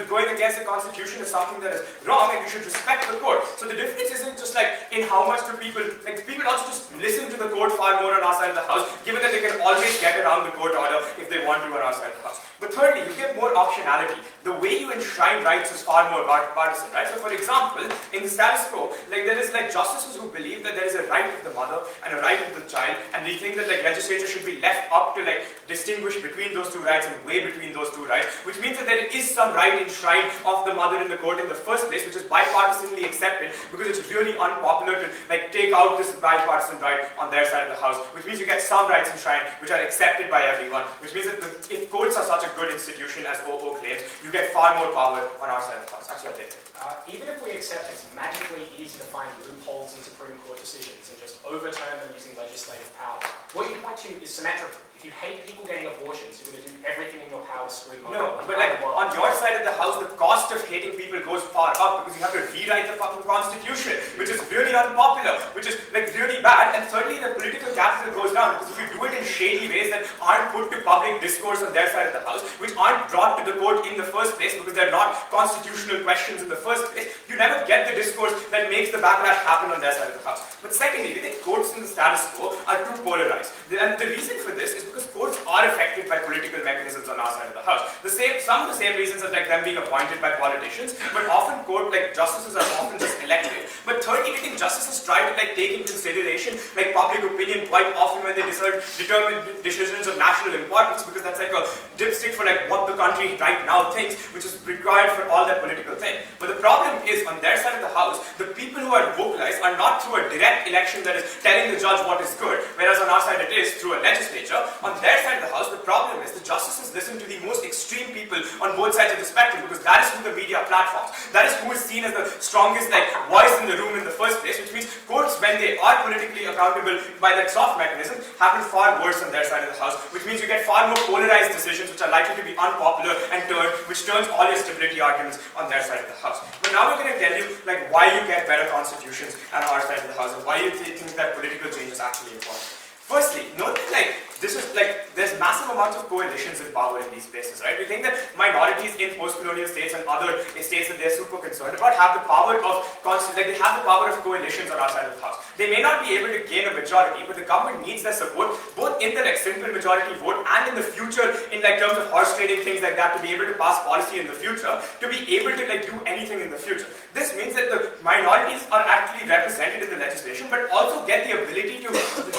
S9: going against the Constitution is something that is wrong and you should respect the court. So the difference isn't just in how much do people, people also just listen to the court far more on our side of the house, given that they can always get around the court order if they want to on our side of the house. But thirdly, you get more optionality. The way you enshrine rights is far more partisan, right? So for example, in the status quo, there is justices who believe that there is a right of the mother and a right of the child, and we think that legislature should be left up to distinguish between those two rights and weigh between those two rights, which means that there is some right enshrined of the mother in the court in the first place, which is bipartisanly accepted because it's really unpopular to take out this bipartisan right on their side of the house, which means you get some rights enshrined which are accepted by everyone, which means that if courts are such a good institution as OO claims, you get far more power on our side of the house. That's what they think.
S6: Even if we accept it's magically easy to find loopholes in Supreme Court decisions and just overturn them using legislative power, what you point to is symmetrical. If you hate people getting abortions, you're going to do everything in your power to screw them
S2: No,
S6: over.
S2: but on your side of the house, the cost of hating people goes far up because you have to rewrite the fucking Constitution, which is really unpopular, which is really bad. And thirdly, the political capital goes down because if you do it in shady ways that aren't put to public discourse on their side of the house, which aren't brought to the court in the first place because they're not constitutional questions in the first place, you never get the discourse that makes the backlash happen on their side of the house. But secondly, we think courts in the status quo are too polarized. And the reason for this is because courts are affected by political mechanisms on our side of the house. Some of the same reasons as them being appointed by politicians, but often justices are often just elected. But thirdly, we think justices try to take in consideration public opinion quite often when they determine decisions of national importance, because that's a dipstick for what the country right now thinks, which is required for all that political thing. But the problem is on their side of the house, the people who are vocalized are not through a direct election that is telling the judge what is good, whereas on our side it is through a legislature. On their side of the house, the problem is the justices listen to the most extreme people on both sides of the spectrum because that is who the media platforms. That is who is seen as the strongest voice in the room in the first place, which means courts, when they are politically accountable by that soft mechanism, happen far worse on their side of the house, which means you get far more polarized decisions which are likely to be unpopular and which turns all your stability arguments on their side of the house. But now we're going to tell you why you get better constitutions on our side of the house and why you think that political change is actually important. Firstly, note that this is there's
S9: massive amounts of coalitions in power in these places, right? We think that minorities in post-colonial states and other states that they're super concerned about have the power of they have the power of coalitions on our side of the house. They may not be able to gain a majority, but the government needs their support, both in the simple majority vote and in the future, in terms of horse trading, things like that, to be able to pass policy in the future, to be able to do anything in the future. This means that the minorities are actually represented in the legislation, but also get the ability to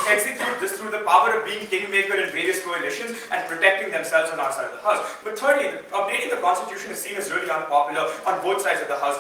S9: execute this through the power of being kingmaker in various coalitions and protecting themselves on our side of the house. But thirdly, updating the constitution is seen as really unpopular on both sides of the house.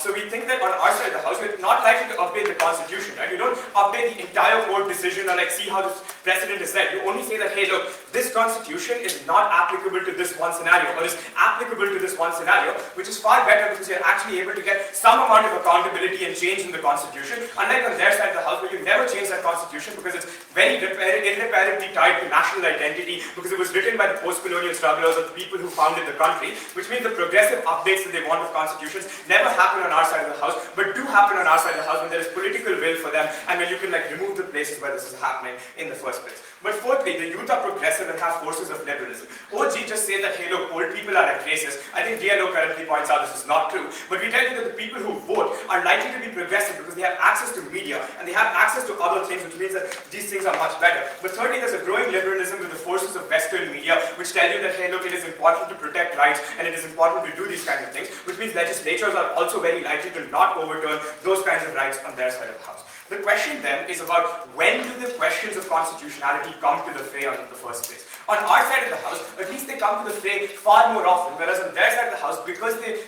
S9: So we think that on our side of the house, we're not likely to update the constitution, right? You don't update the entire court decision or see how this precedent is set. You only say that, hey, look, this constitution is not applicable to this one scenario, or is applicable to this one scenario, which is far better because you're actually able to get some amount of accountability and change in the constitution, unlike on their side of the house where you never change that constitution because it's very irreparably tied to national identity, because it was written by the post-colonial strugglers or the people who founded the country, which means the progressive updates that they want of constitutions never happen on our side of the house, but do happen on our side of the house when there is political will for them and when you can remove the places where this is happening in the first place. But fourthly, the youth are progressive and have forces of liberalism. OG just say that, hey look, old people are at racist. I think DLO currently points out this is not true. But we tell you that the people who vote are likely to be progressive because they have access to media and they have access to other things, which means that these things are much better. But thirdly, there's a growing liberalism with the forces of Western media, which tell you that, hey look, it is important to protect rights and it is important to do these kinds of things, which means legislatures are also very likely to not overturn those kinds of rights on their side of the house. The question then is about when do the questions of constitutionality come to the fray in the first place. On our side of the house, at least they come to the fray far more often, whereas on their side of the house, because they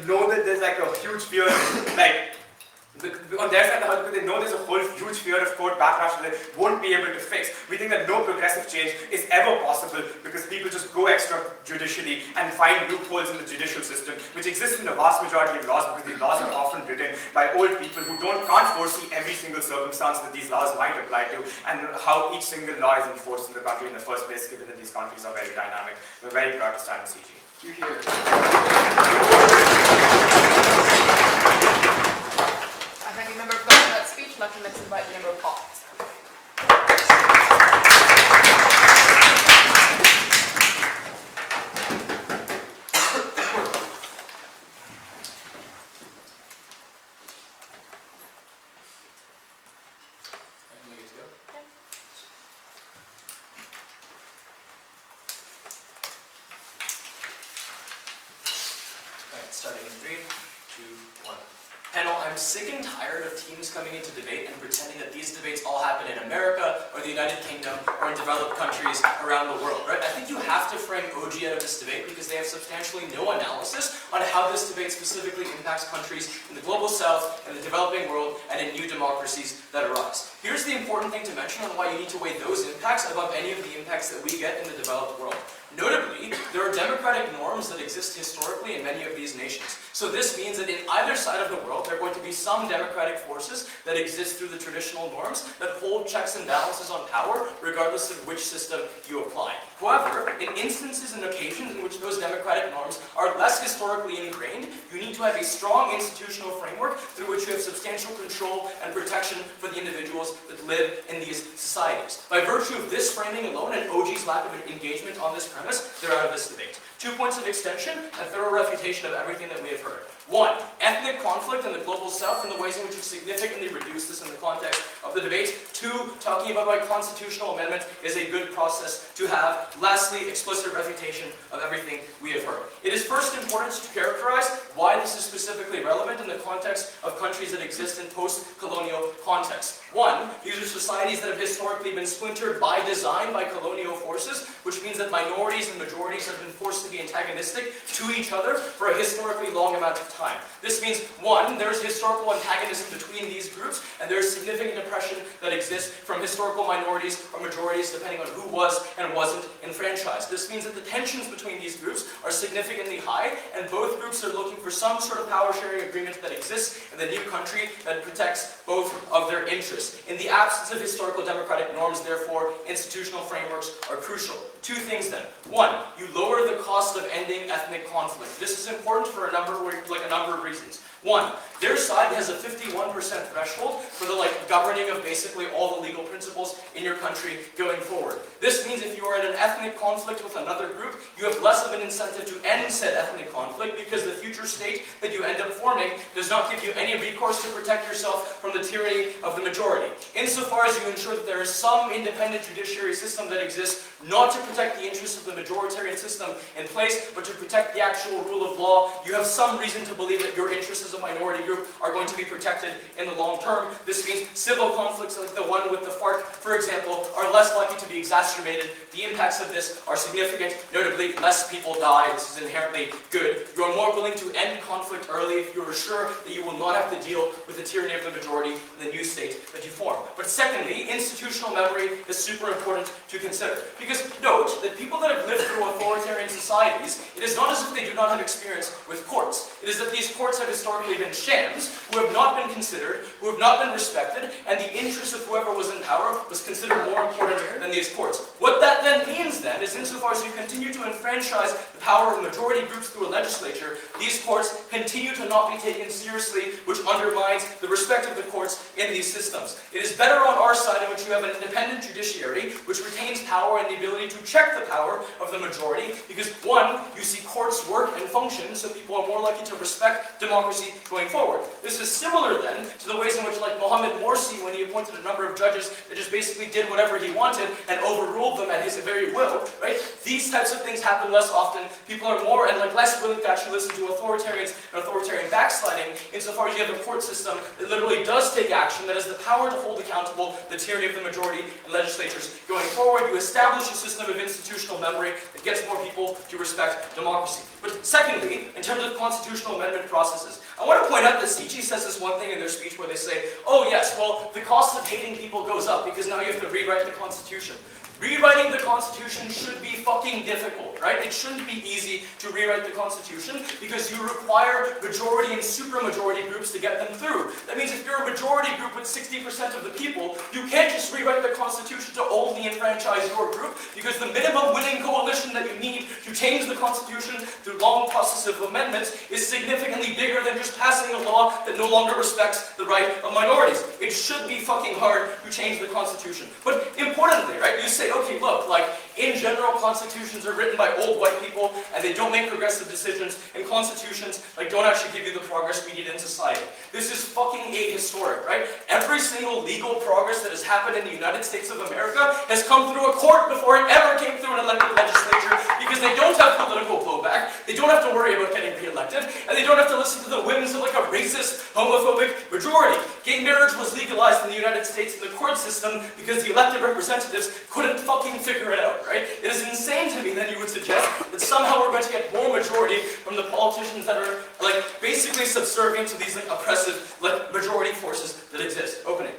S9: know that there's a huge fear, on their side of the house, because they know there's a whole huge fear of court backlash that they won't be able to fix. We think that no progressive change is ever possible because people just go extrajudicially and find loopholes in the judicial system, which exist in the vast majority of laws because the laws are often written by old people who can't foresee every single circumstance that these laws might apply to and how each single law is enforced in the country in the first place, given that these countries are very dynamic. We're very proud to stand in CG.
S7: You're here.
S3: I thank the member for that speech. Now let's invite the member of Hart.
S10: Starting in 3, 2, 1. Panel, I'm sick and tired of teams coming into debate and pretending that these debates all happen in America or the United Kingdom or in developed countries around the world, right? I think you have to frame OG out of this debate because they have substantially no analysis on how this debate specifically impacts countries in the global south, in the developing world, and in new democracies that arise. Here's the important thing to mention on why you need to weigh those impacts above any of the impacts that we get in the developed world. Notably, there are democratic norms that exist historically in many of these nations. So this means that in either side of the world, there are going to be some democratic forces that exist through the traditional norms that hold checks and balances on power, regardless of which system you apply. However, in instances and occasions in which those democratic norms are less historically ingrained, you need to have a strong institutional framework through which you have substantial control and protection for the individuals that live in these societies. By virtue of this framing alone and OG's lack of engagement on this premise, they're out of this debate. 2 points of extension and thorough refutation of everything that we have heard. 1, ethnic conflict in the global south and the ways in which we significantly reduce this in the context of the debate. 2, talking about why constitutional amendment is a good process to have. Lastly, explicit refutation of everything we have heard. It is first important to characterize why this is specifically relevant in the context of countries that exist in post-colonial context. 1, these are societies that have historically been splintered by design by colonial forces, which means that minorities and majorities have been forced to be antagonistic to each other for a historically long amount of time. This means, 1, there is historical antagonism between these groups, and there is significant oppression that exists from historical minorities or majorities, depending on who was and wasn't enfranchised. This means that the tensions between these groups are significantly high, and both groups are looking for some sort of power-sharing agreement that exists in the new country that protects both of their interests. In the absence of historical democratic norms, therefore, institutional frameworks are crucial. 2 things then. 1, you lower the cost of ending ethnic conflict. This is important for a number of reasons. 1, their side has a 51% threshold for the governing of basically all the legal principles in your country going forward. This means if you you are in an ethnic conflict with another group, you have less of an incentive to end said ethnic conflict because the future state that you end up forming does not give you any recourse to protect yourself from the tyranny of the majority. Insofar as you ensure that there is some independent judiciary system that exists not to protect the interests of the majoritarian system in place, but to protect the actual rule of law, you have some reason to believe that your interests as a minority group are going to be protected in the long term. This means civil conflicts like the one with the FARC, for example, are less likely to be exacerbated. The impacts of this are significant, notably less people die. This is inherently good. You are more willing to end conflict early if you are sure that you will not have to deal with the tyranny of the majority in the new state that you form. But secondly, institutional memory is super important to consider. Because note that people that have lived through authoritarian societies, it is not as if they do not have experience with courts. It is that these courts have historically been shams, who have not been considered, who have not been respected, and the interest of whoever was in power was considered more important than these courts. What that then means then is insofar as you continue to enfranchise the power of majority groups through a legislature, these courts continue to not be taken seriously, which undermines the respect of the courts in these systems. It is better on our side in which you have an independent judiciary, which retains power and the ability to check the power of the majority, because one, you see courts work and function, so people are more likely to respect democracy going forward. This is similar then to the ways in which, like Mohammed Morsi, when he appointed a number of judges that just basically did whatever he wanted and overruled them at his very will, right? These types of things happen less often. People are more and less willing to actually listen to authoritarians and authoritarian backsliding, insofar as you have a court system that literally does take action, that has the power to hold accountable the tyranny of the majority and legislatures. Going forward, you establish a system of institutional memory that gets more people to respect democracy. But secondly, in terms of constitutional amendment processes, I want to point out that CG says this one thing in their speech where they say, oh yes, well, the cost of hating people goes up because now you have to rewrite the Constitution. Rewriting the Constitution should be fucking difficult, right? It shouldn't be easy to rewrite the Constitution because you require majority and supermajority groups to get them through. That means if you're a majority group with 60% of the people, you can't just rewrite the Constitution to only enfranchise your group, because the minimum winning coalition that you need to change the Constitution through long process of amendments is significantly bigger than just passing a law that no longer respects the right of minorities. It should be fucking hard to change the Constitution. But importantly, right, you say, okay, look, like, in general, constitutions are written by old white people, and they don't make progressive decisions, and constitutions, don't actually give you the progress we need in society. This is fucking ahistoric, right? Every single legal progress that has happened in the United States of America has come through a court before it ever came through an elected legislature, because they don't have political blowback, they don't have to worry about getting re-elected, and they don't have to listen to the whims of a racist, homophobic majority. Gay marriage was legalized in the United States in the court system because the elected representatives couldn't fucking figure it out, right? It is insane to me that you would suggest that somehow we're going to get more majority from the politicians that are, basically subservient to these, oppressive, majority forces that exist. Opening.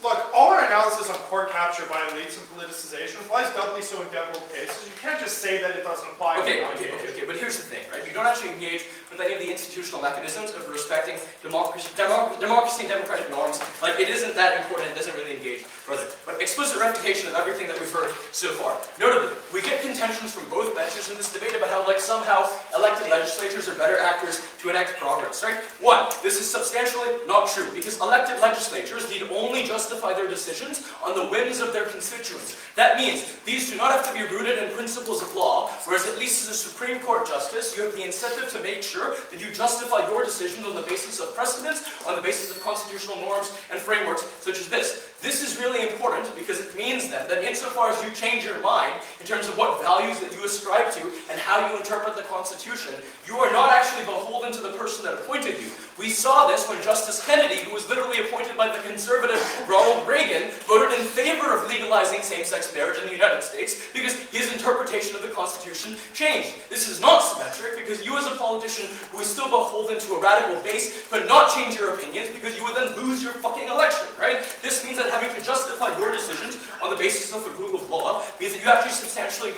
S4: Look, all our analysis on court capture violates and politicization applies doubly so in devil cases. You can't just say that it doesn't apply.
S10: Okay, but here's the thing, right? You don't actually engage with any of the institutional mechanisms of respecting democracy and democratic norms. It isn't that important, it doesn't really engage further. But explicit refutation of everything that we've heard so far. Notably, we get contentions from both benches in this debate about how, somehow elected legislatures are better actors to enact progress, right? One, this is substantially not true, because elected legislatures need only justify their decisions on the whims of their constituents. That means these do not have to be rooted in principles of law, whereas at least as a Supreme Court justice, you have the incentive to make sure that you justify your decisions on the basis of precedents, on the basis of constitutional norms and frameworks such as this. This is really important because it means then that insofar as you change your mind in terms of what values that you ascribe to and how you interpret the Constitution, you are not actually beholden to the person that appointed you. We saw this when Justice Kennedy, who was literally appointed by the conservative Ronald Reagan, voted in favor of legalizing same-sex marriage in the United States because his interpretation of the Constitution changed. This is not symmetric because you as a politician who is still beholden to a radical base could not change your opinions because you would then lose your fucking election, right? This means that having to justify your decisions on the basis of the rule of law means that you actually substantially,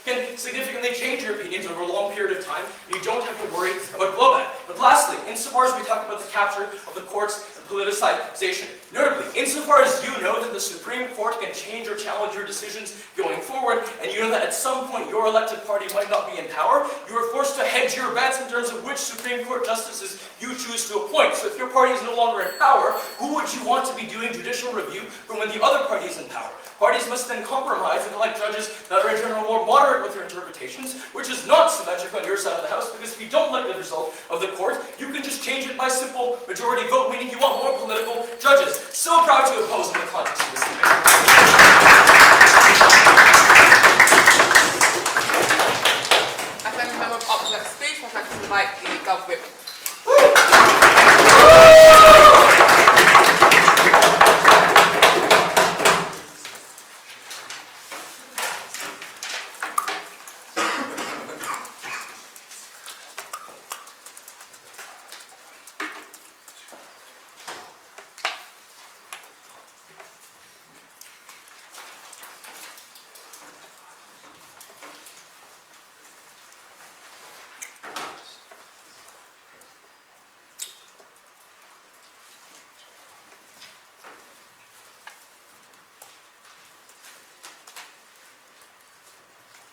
S10: can significantly change your opinions over a long period of time, and you don't have to worry about blowback. But lastly, insofar as we talk about the capture of the courts and politicization. Notably, insofar as you know that the Supreme Court can change or challenge your decisions going forward, and you know that at some point your elected party might not be in power, you are forced to hedge your bets in terms of which Supreme Court justices you choose to appoint. So if your party is no longer in power, who would you want to be doing judicial review for when the other party is in power? Parties must then compromise and elect judges that are in general more moderate with their interpretations, which is not symmetric on your side of the House, because if you don't like the result of the court, you can just change it by simple majority vote, meaning you want more political judges. So proud to oppose in the context of this debate.
S3: I'd like to have up the next speech. I'd like to invite the Gov Whip.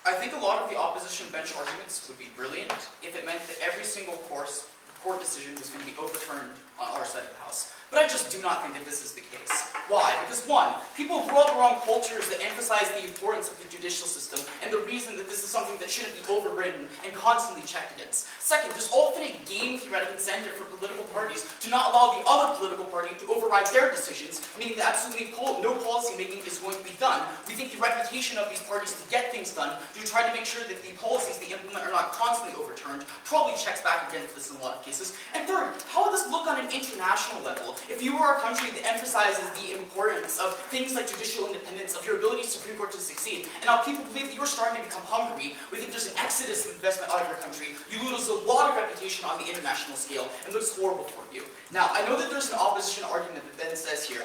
S7: I think a lot of the opposition bench arguments would be brilliant if it meant that every single court decision was going to be overturned on our side of the House. But I just do not think that this is the case. Why? Because one, people grew up around cultures that emphasize the importance of the judicial system and the reason that this is something that shouldn't be overridden and constantly checked against. Second, there's often a game theoretic incentive for political parties to not allow the other political party to override their decisions, meaning that absolutely no policy making is going to be done. We think the reputation of these parties to get things done, to try to make sure that the policies they implement are not constantly overturned, probably checks back against this in a lot of cases. And third, how would this look on an international level? If you were a country that emphasizes the importance of things like judicial independence, of your ability as Supreme Court to succeed, and how people believe that you're starting to become hungry, we think there's an exodus of investment out of your country, you lose a lot of reputation on the international scale, and looks horrible for you. Now, I know that there's an opposition argument that then says here,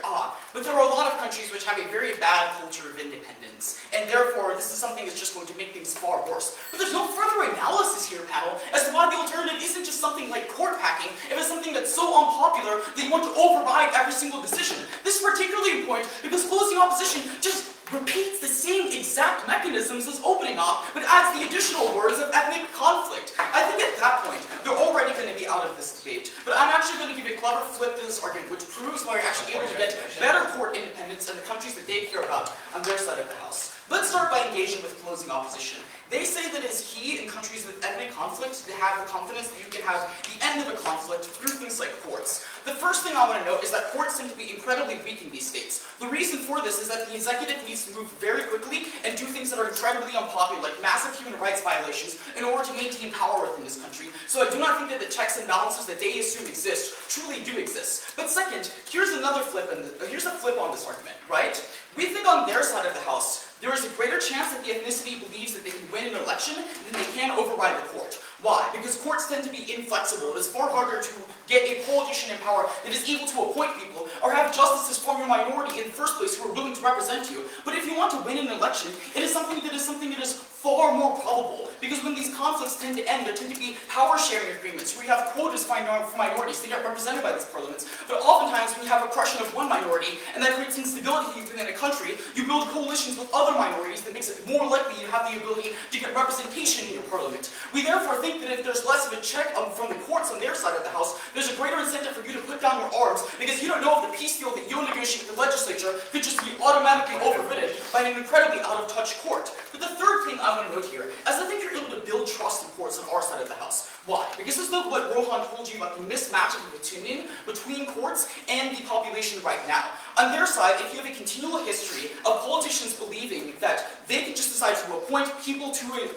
S7: but there are a lot of countries which have a very bad culture of independence, and therefore this is something that's just going to make things far worse. But there's no further analysis here, panel, as to why the alternative isn't just something like court packing, if it's something that's so unpopular that you want to override every single decision. This is particularly important because closing opposition just repeats the same exact mechanisms as opening up, but adds the additional words of ethnic conflict. I think at that point, they're already going to be out of this debate. But I'm actually going to give a clever flip to this argument, which proves why you're actually able to get better court independence in the countries that they care about on their side of the House. Let's start by engaging with closing opposition. They say that it's key in countries with ethnic conflict to have the confidence that you can have the end of a conflict through things like courts. The first thing I want to note is that courts tend to be incredibly weak in these states. The reason for this is that the executive needs to move very quickly and do things that are incredibly unpopular, like massive human rights violations, in order to maintain power within this country. So I do not think that the checks and balances that they assume exist truly do exist. But second, here's another flip, here's a flip on this argument, right? We think on their side of the House, there is a greater chance that the ethnicity believes that they can win an election than they can override the court. Why? Because courts tend to be inflexible. It's far harder to get a politician in power that is able to appoint people or have justices from your minority in the first place who are willing to represent you. But if you want to win an election, it is something that is far more probable. Because when these conflicts tend to end, there tend to be power-sharing agreements where you have quotas for minorities. They get represented by these parliaments. But oftentimes, when you have oppression of one minority, and that creates instability within a country, you build coalitions with other minorities that makes it more likely you have the ability to get representation in your parliament. We therefore think that if there's less of a check from the courts on their side of the House, there's a greater incentive for you to put down your arms, because you don't know if the peace deal that you'll negotiate with the legislature could just be automatically overridden by an incredibly out-of-touch court. But the third thing I want to note here is I think you're able to build trust in courts on our side of the House. Why? Because this is what Rohan told you about the mismatch of the tuning between courts and the population right now. On their side, if you have a continual history of politicians believing that they can just decide to appoint people to a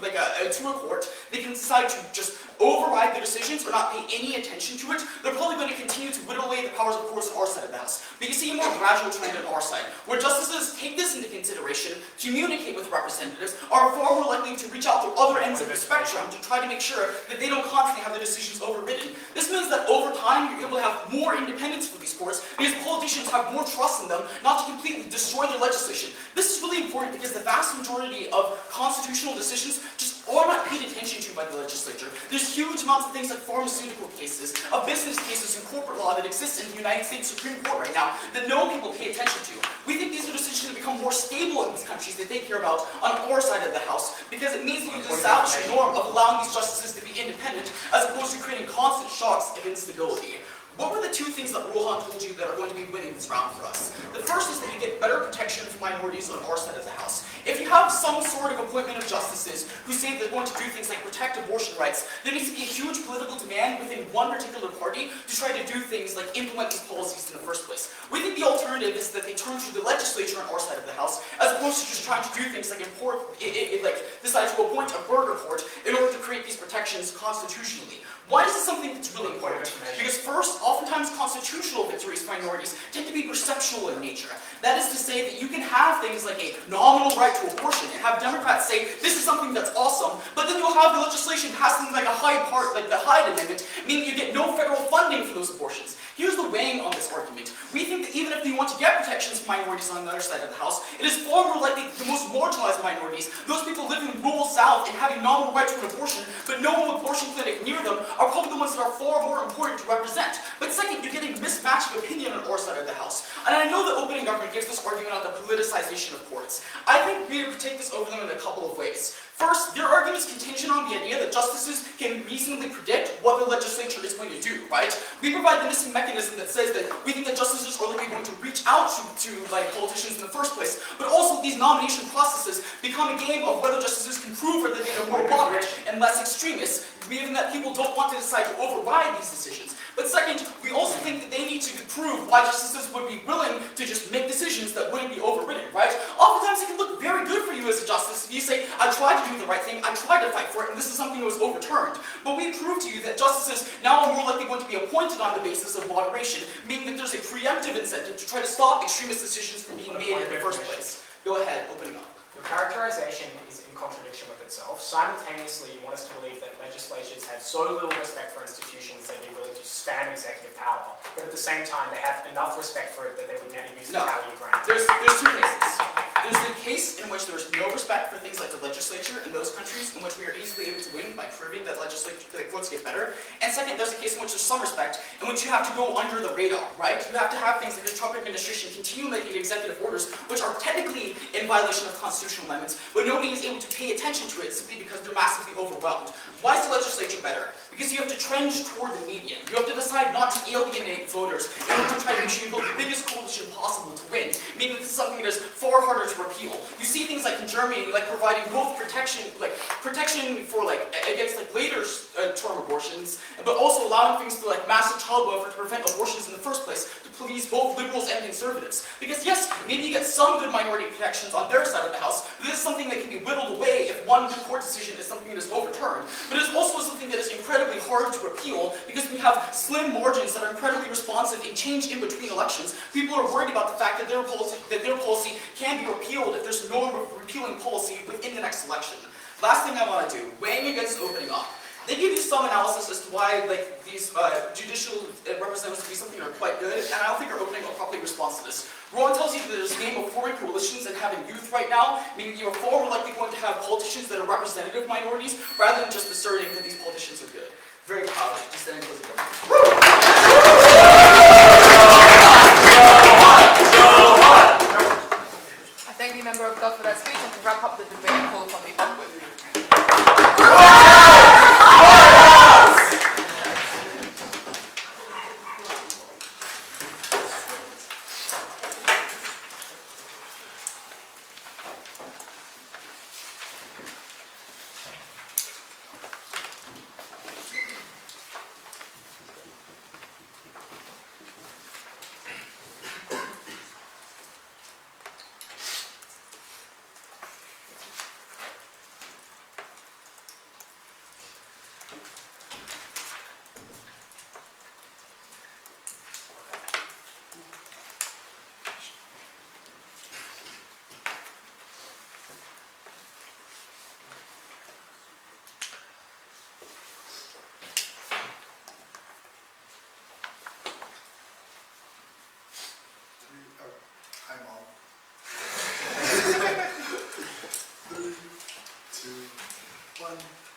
S7: court, they can decide to just override their decisions or not pay any attention to it, they're probably going to continue to whittle away the powers of courts on our side of the House. But you see a more gradual trend on our side, where justices take this into consideration, communicate with representatives, are far more likely to reach out to other ends of the spectrum to try to make sure that they don't constantly have their decisions overridden. This means that over time, you're able to have more independence for these courts because politicians have more trust in them not to completely destroy their legislation. This is really important because the vast majority of constitutional decisions just are not paid attention to by the legislature. There's huge amounts of things like pharmaceutical cases, of business cases and corporate law that exist in the United States Supreme Court right now that no people pay attention to. We think these are decisions that become more stable in these countries that they care about on our side of the house, because it means that you establish a norm of allowing these justices to be independent as opposed to creating constant shocks of instability. What were the two things that Rohan told you that are going to be winning this round for us? The first is that you get better protection for minorities on our side of the house. If you have some sort of appointment of justices who say they're going to do things like protect abortion rights, there needs to be a huge political demand within one particular party to try to do things like implement these policies in the first place. We think the alternative is that they turn to the legislature on our side of the house, as opposed to just trying to do things like decide to appoint a burger court in order to create these protections constitutionally. Why is this something that's really important? Because first, oftentimes constitutional victories for minorities tend to be perceptual in nature. That is to say that you can have things like a nominal right to abortion and have Democrats say, this is something that's awesome, but then you'll have the legislation pass something like a Hyde part, like the Hyde Amendment, meaning you get no federal funding for those abortions. Here's the weighing on this argument. We think that even if you want to get protections for minorities on the other side of the house, it is far more likely the most marginalized minorities, those people living in rural South and having nominal right to an abortion, but no abortion clinic near them, are probably the ones that are far more important to represent. But second, you're getting mismatched of opinion on our side of the house. And I know that opening government gives this argument on the politicization of courts. I think we could take this over them in a couple of ways. First, their argument is contingent on the idea that justices can reasonably predict what the legislature is going to do, right? We provide the missing mechanism that says that we think that justices are likely going to reach out to politicians in the first place, but also these nomination processes become a game of whether justices can prove whether they are more moderate and less extremist, meaning that people don't want to decide to override these decisions. But second, we also think that they need to prove why justices would be willing to just make decisions that wouldn't be overridden, right? Oftentimes it can look very good for you as a justice if you say, I tried to do the right thing, I tried to fight for it, and this is something that was overturned. But we prove to you that justices now are more likely going to be appointed on the basis of moderation, meaning that there's a preemptive incentive to try to stop extremist decisions from being made in the first place. Go ahead, opening up.
S6: Your characterization is in contradiction with itself. Simultaneously, you want us to believe that legislatures have so little respect for institutions that they're willing to spam executive power, but at the same time, they have enough respect for it that they would never use the power you grant.
S7: There's two cases. There's the case in which there's no respect for things like the legislature in those countries in which we are easily able to win by proving that the courts get better. And second, there's a case in which there's some respect in which you have to go under the radar, right? You have to have things like the Trump administration continue making executive orders which are technically in violation of constitutional amendments, but nobody is able to pay attention to it simply because they're massively overwhelmed. Why is the legislature better? Because you have to trend toward the median. You have to decide not to alienate voters in order to try to achieve the biggest coalition possible to win, meaning this is something that is far harder to repeal. You see things like in Germany, like providing both protection for against later term abortions, but also allowing things to massive child welfare to prevent abortions in the first place, to please both liberals and conservatives. Because yes, maybe you get some good minority protections on their side of the house, but this is something that can be whittled away if one good court decision is something that is overturned. But it is also something that is incredibly hard to repeal because we have slim margins that are incredibly responsive and change in between elections. People are worried about the fact that their policy can be repealed if there's no repealing policy within the next election. Last thing I want to do, weighing against opening up. They give you some analysis as to why these judicial representatives be something that are quite good, and I don't think our opening up properly responds to this. Rowan tells you that there's a game of forming coalitions and having youth right now, meaning you're far more likely going to have politicians that are representative minorities, rather than just asserting that these politicians are good. Very proud of it. Just then close the door.
S3: I thank the member of God for that speech, and to wrap up the debate, I call upon the
S5: I'm on. 3, 2, 1.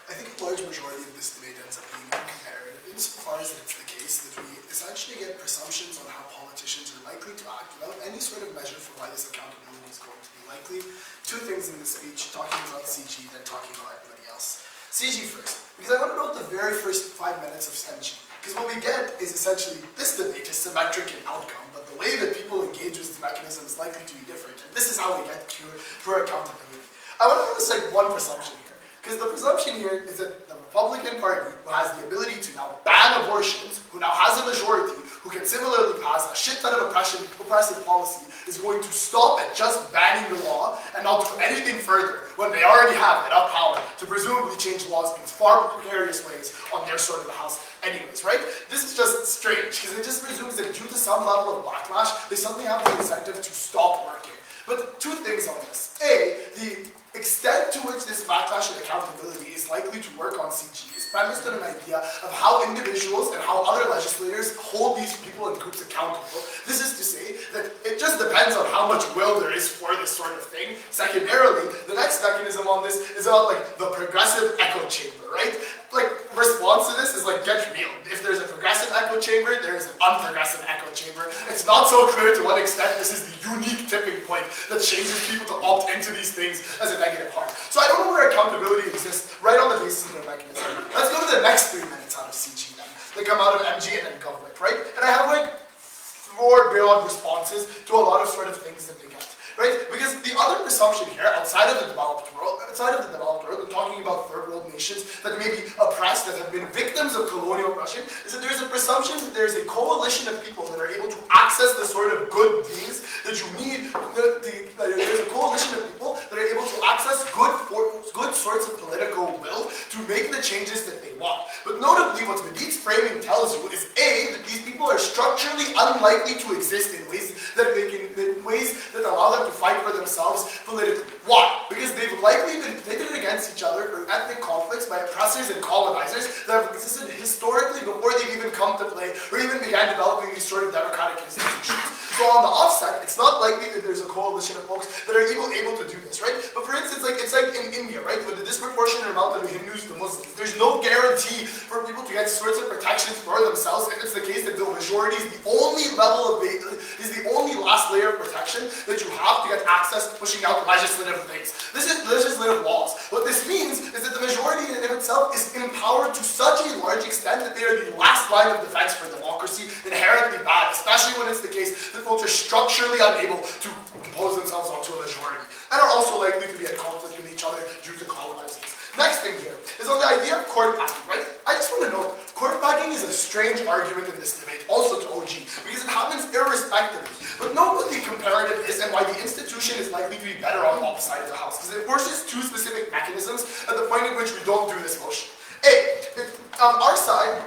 S5: I think a large majority of this debate ends up being uncomparative, insofar as it's the case that we essentially get presumptions on how politicians are likely to act without any sort of measure for why this accountability is going to be likely. Two things in the speech, talking about CG, then talking about everybody else. CG first, because I want to note the very first 5 minutes of CG. Because what we get is essentially, this debate is symmetric in outcome, but the way that people engage with the mechanism is likely to be different. And this is how we get to accountability. I want to notice like one presumption here. Because the presumption here is that the Republican Party, who has the ability to now ban abortions, who now has a majority, who can similarly pass a shit ton of oppressive policy, is going to stop at just banning the law and not do anything further when they already have enough power to presumably change laws in far precarious ways on their side of the house anyways, right? This is just strange, because it just presumes that due to some level of backlash, they suddenly have the incentive to stop working. But two things on this. A, the extent to which this backlash and accountability is likely to work on CG is premised on an idea of how individuals and how other legislators hold these people and groups accountable. This is to say that it just depends on how much will there is for this sort of thing. Secondarily, the next mechanism on this is about like the progressive echo chamber, right? Like, response to this is like, get real. If there's a progressive echo chamber, there is an unprogressive echo chamber. It's not so clear to what extent this is the unique tipping point that changes people to opt into these things as a negative harm. So I don't know where accountability exists right on the basis of the mechanism. Let's go to the next 3 minutes out of CG then. They come out of MG and then government, right? And I have like 4 broad responses to a lot of sort of things that they get. Right? Because the other presumption here, outside of the developed world, I'm talking about third world nations that may be oppressed, that have been victims of colonial oppression, is that there's a presumption that there's a coalition of people that are able to access the sort of good things that you need. There's a coalition of people that are able to access good sorts of political will to make the changes that they want. But notably, what Madrid's framing tells you is A, that these people are structurally unlikely to exist in ways that allow them to fight for themselves politically. Why? Because they've likely been pitted against each other for ethnic conflicts by oppressors and colonizers that have existed historically before they've even come to play or even began developing these sort of democratic institutions. So on the offset, it's not likely that there's a coalition of folks that are able to do this, right? But for instance, it's like in India, right? With the disproportionate amount of Hindus to Muslims, there's no guarantee for people to get sorts of protections for themselves if it's the case that the majority is the only last layer of protection that you have to get access to pushing out legislative things. This is legislative laws. What this means is that the majority in itself is empowered to such a large extent that they are the last line of defense for democracy, inherently bad, especially when it's the case that folks are structurally unable to impose themselves onto a majority, and are also likely to be at conflict with each other due to colonizers. Next thing here is on the idea of court packing, right? I just want to note, court packing is a strange argument in this debate, also to OG, because it happens irrespectively. But note what the comparative is and why the institution is likely to be better on the opposite side of the house, because it forces 2 specific mechanisms at the point at which we don't do this motion. A, on our side,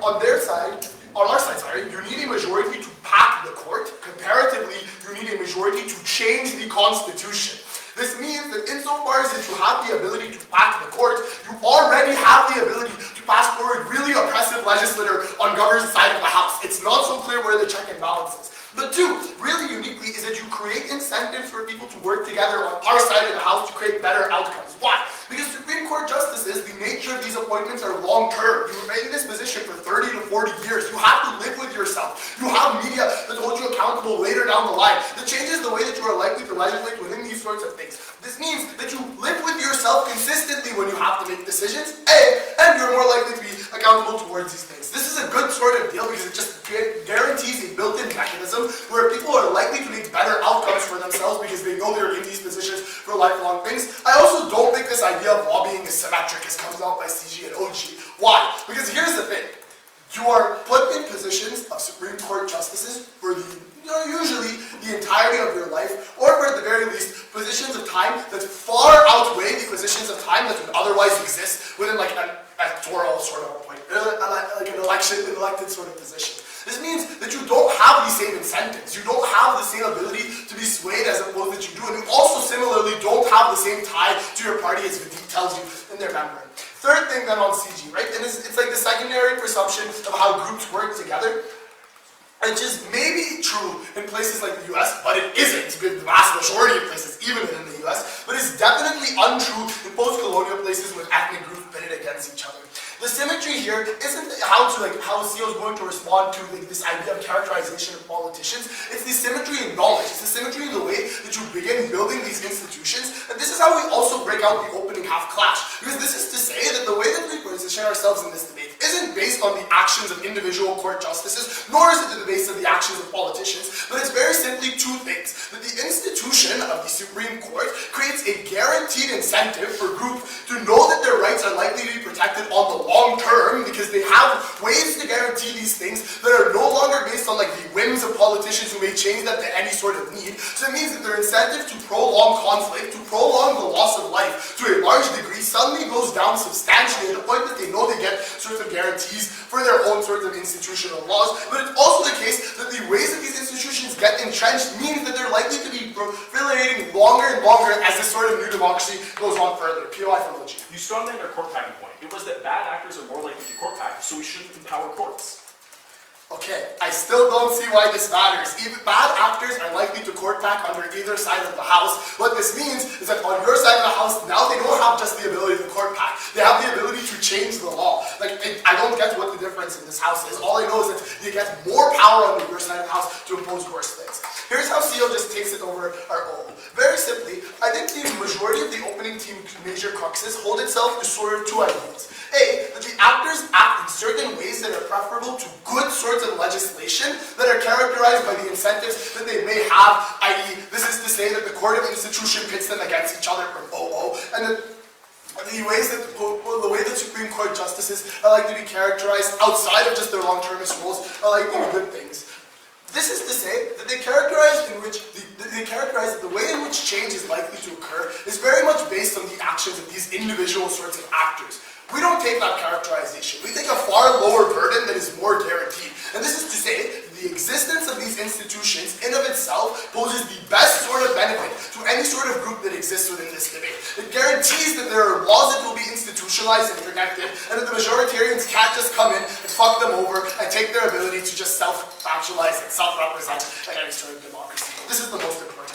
S5: you need a majority to pack the court. Comparatively, you need a majority to change the constitution. This means that insofar as you have the ability to pack the court, you already have the ability to pass forward really oppressive legislature on governor's side of the house. It's not so clear where the check and balance is. But 2, really uniquely, is that you create incentives for people to work together on our side of the house to create better outcomes. Why? Because Supreme Court justices, the nature of these appointments are long-term. You remain in this position for 30 to 40 years. You have to live with yourself. You have media that hold you accountable later down the line. That changes the way that you are likely to legislate within these sorts of things. This means that you live with yourself consistently when you have to make decisions, and you're more likely to be accountable towards these things. This is a good sort of deal because it just guarantees a built-in mechanism where people are likely to make better outcomes for themselves because they know they're in these positions for lifelong things. I also don't think this idea of lobbying is symmetric as comes out by CG and OG. Why? Because here's the thing. You are put in positions of Supreme Court justices for usually the entirety of your life, or for at the very least, positions of time that far outweigh the positions of time that would otherwise exist within like an electoral sort of point, like an elected sort of position. This means that you don't have the same incentives, you don't have the same ability to be swayed as opposed that you do, and you also similarly don't have the same tie to your party as Vidit tells you in their membrane. Third thing then on CG, right, and it's like the secondary presumption of how groups work together. Which is maybe true in places like the US, but it isn't in the vast majority of places, even within the US, but it's definitely untrue in post-colonial places with ethnic groups pitted against against each other. The symmetry here isn't how CEO is going to respond to this idea of characterization of politicians. It's the symmetry in knowledge. It's the symmetry in the way that you begin building these institutions. And this is how we also break out the opening half clash. Because this is to say that the way that we position ourselves in this debate isn't based on the actions of individual court justices, nor is it the base of the actions of politicians, but it's very simply two things. That the institution of the Supreme Court creates a guaranteed incentive for groups to know that their rights are likely to be protected on the long term, because they have ways to guarantee these things that are no longer based on the whims of politicians who may change them to any sort of need. So it means that their incentive to prolong conflict, to prolong the loss of life to a large degree, suddenly goes down substantially to the point that they know they get sorts of guarantees for their own sorts of institutional laws. But it's also the case that the ways that these institutions get entrenched means that they're likely to be proliferating longer and longer as this sort of new democracy goes on further. POI for Logi.
S8: You strongly made our court packing point. It was that bad actors are more likely to court pack, so we shouldn't empower courts.
S5: Okay, I still don't see why this matters. Even bad actors are likely to court pack under either side of the house. What this means is that on your side of the house, now they don't have just the ability to court pack. They have the ability to change the law. I don't get what the difference in this house is. All I know is that you get more power on your side of the house to impose worse things. Here's how CEO just takes it over our own. Very simply, I think the majority of the opening team major cruxes hold itself to sort of two ideas. A, that the actors act in certain ways that are preferable to good sorts of legislation that are characterized by the incentives that they may have, i.e., this is to say that the court of institution pits them against each other from OO, and that the way that Supreme Court justices are likely to be characterized outside of just their long-termist roles are likely to be good things. This is to say that they characterize that the way in which change is likely to occur is very much based on the actions of these individual sorts of actors. We don't take that characterization. We take a far lower burden that is more guaranteed. And this is to say the existence of these institutions in of itself poses the best sort of benefit to any sort of group that exists within this debate. It guarantees that there are laws that will be institutionalized and protected, and that the majoritarians can't just come in and fuck them over and take their ability to just self-actualize and self-represent like any sort of democracy. This is the most important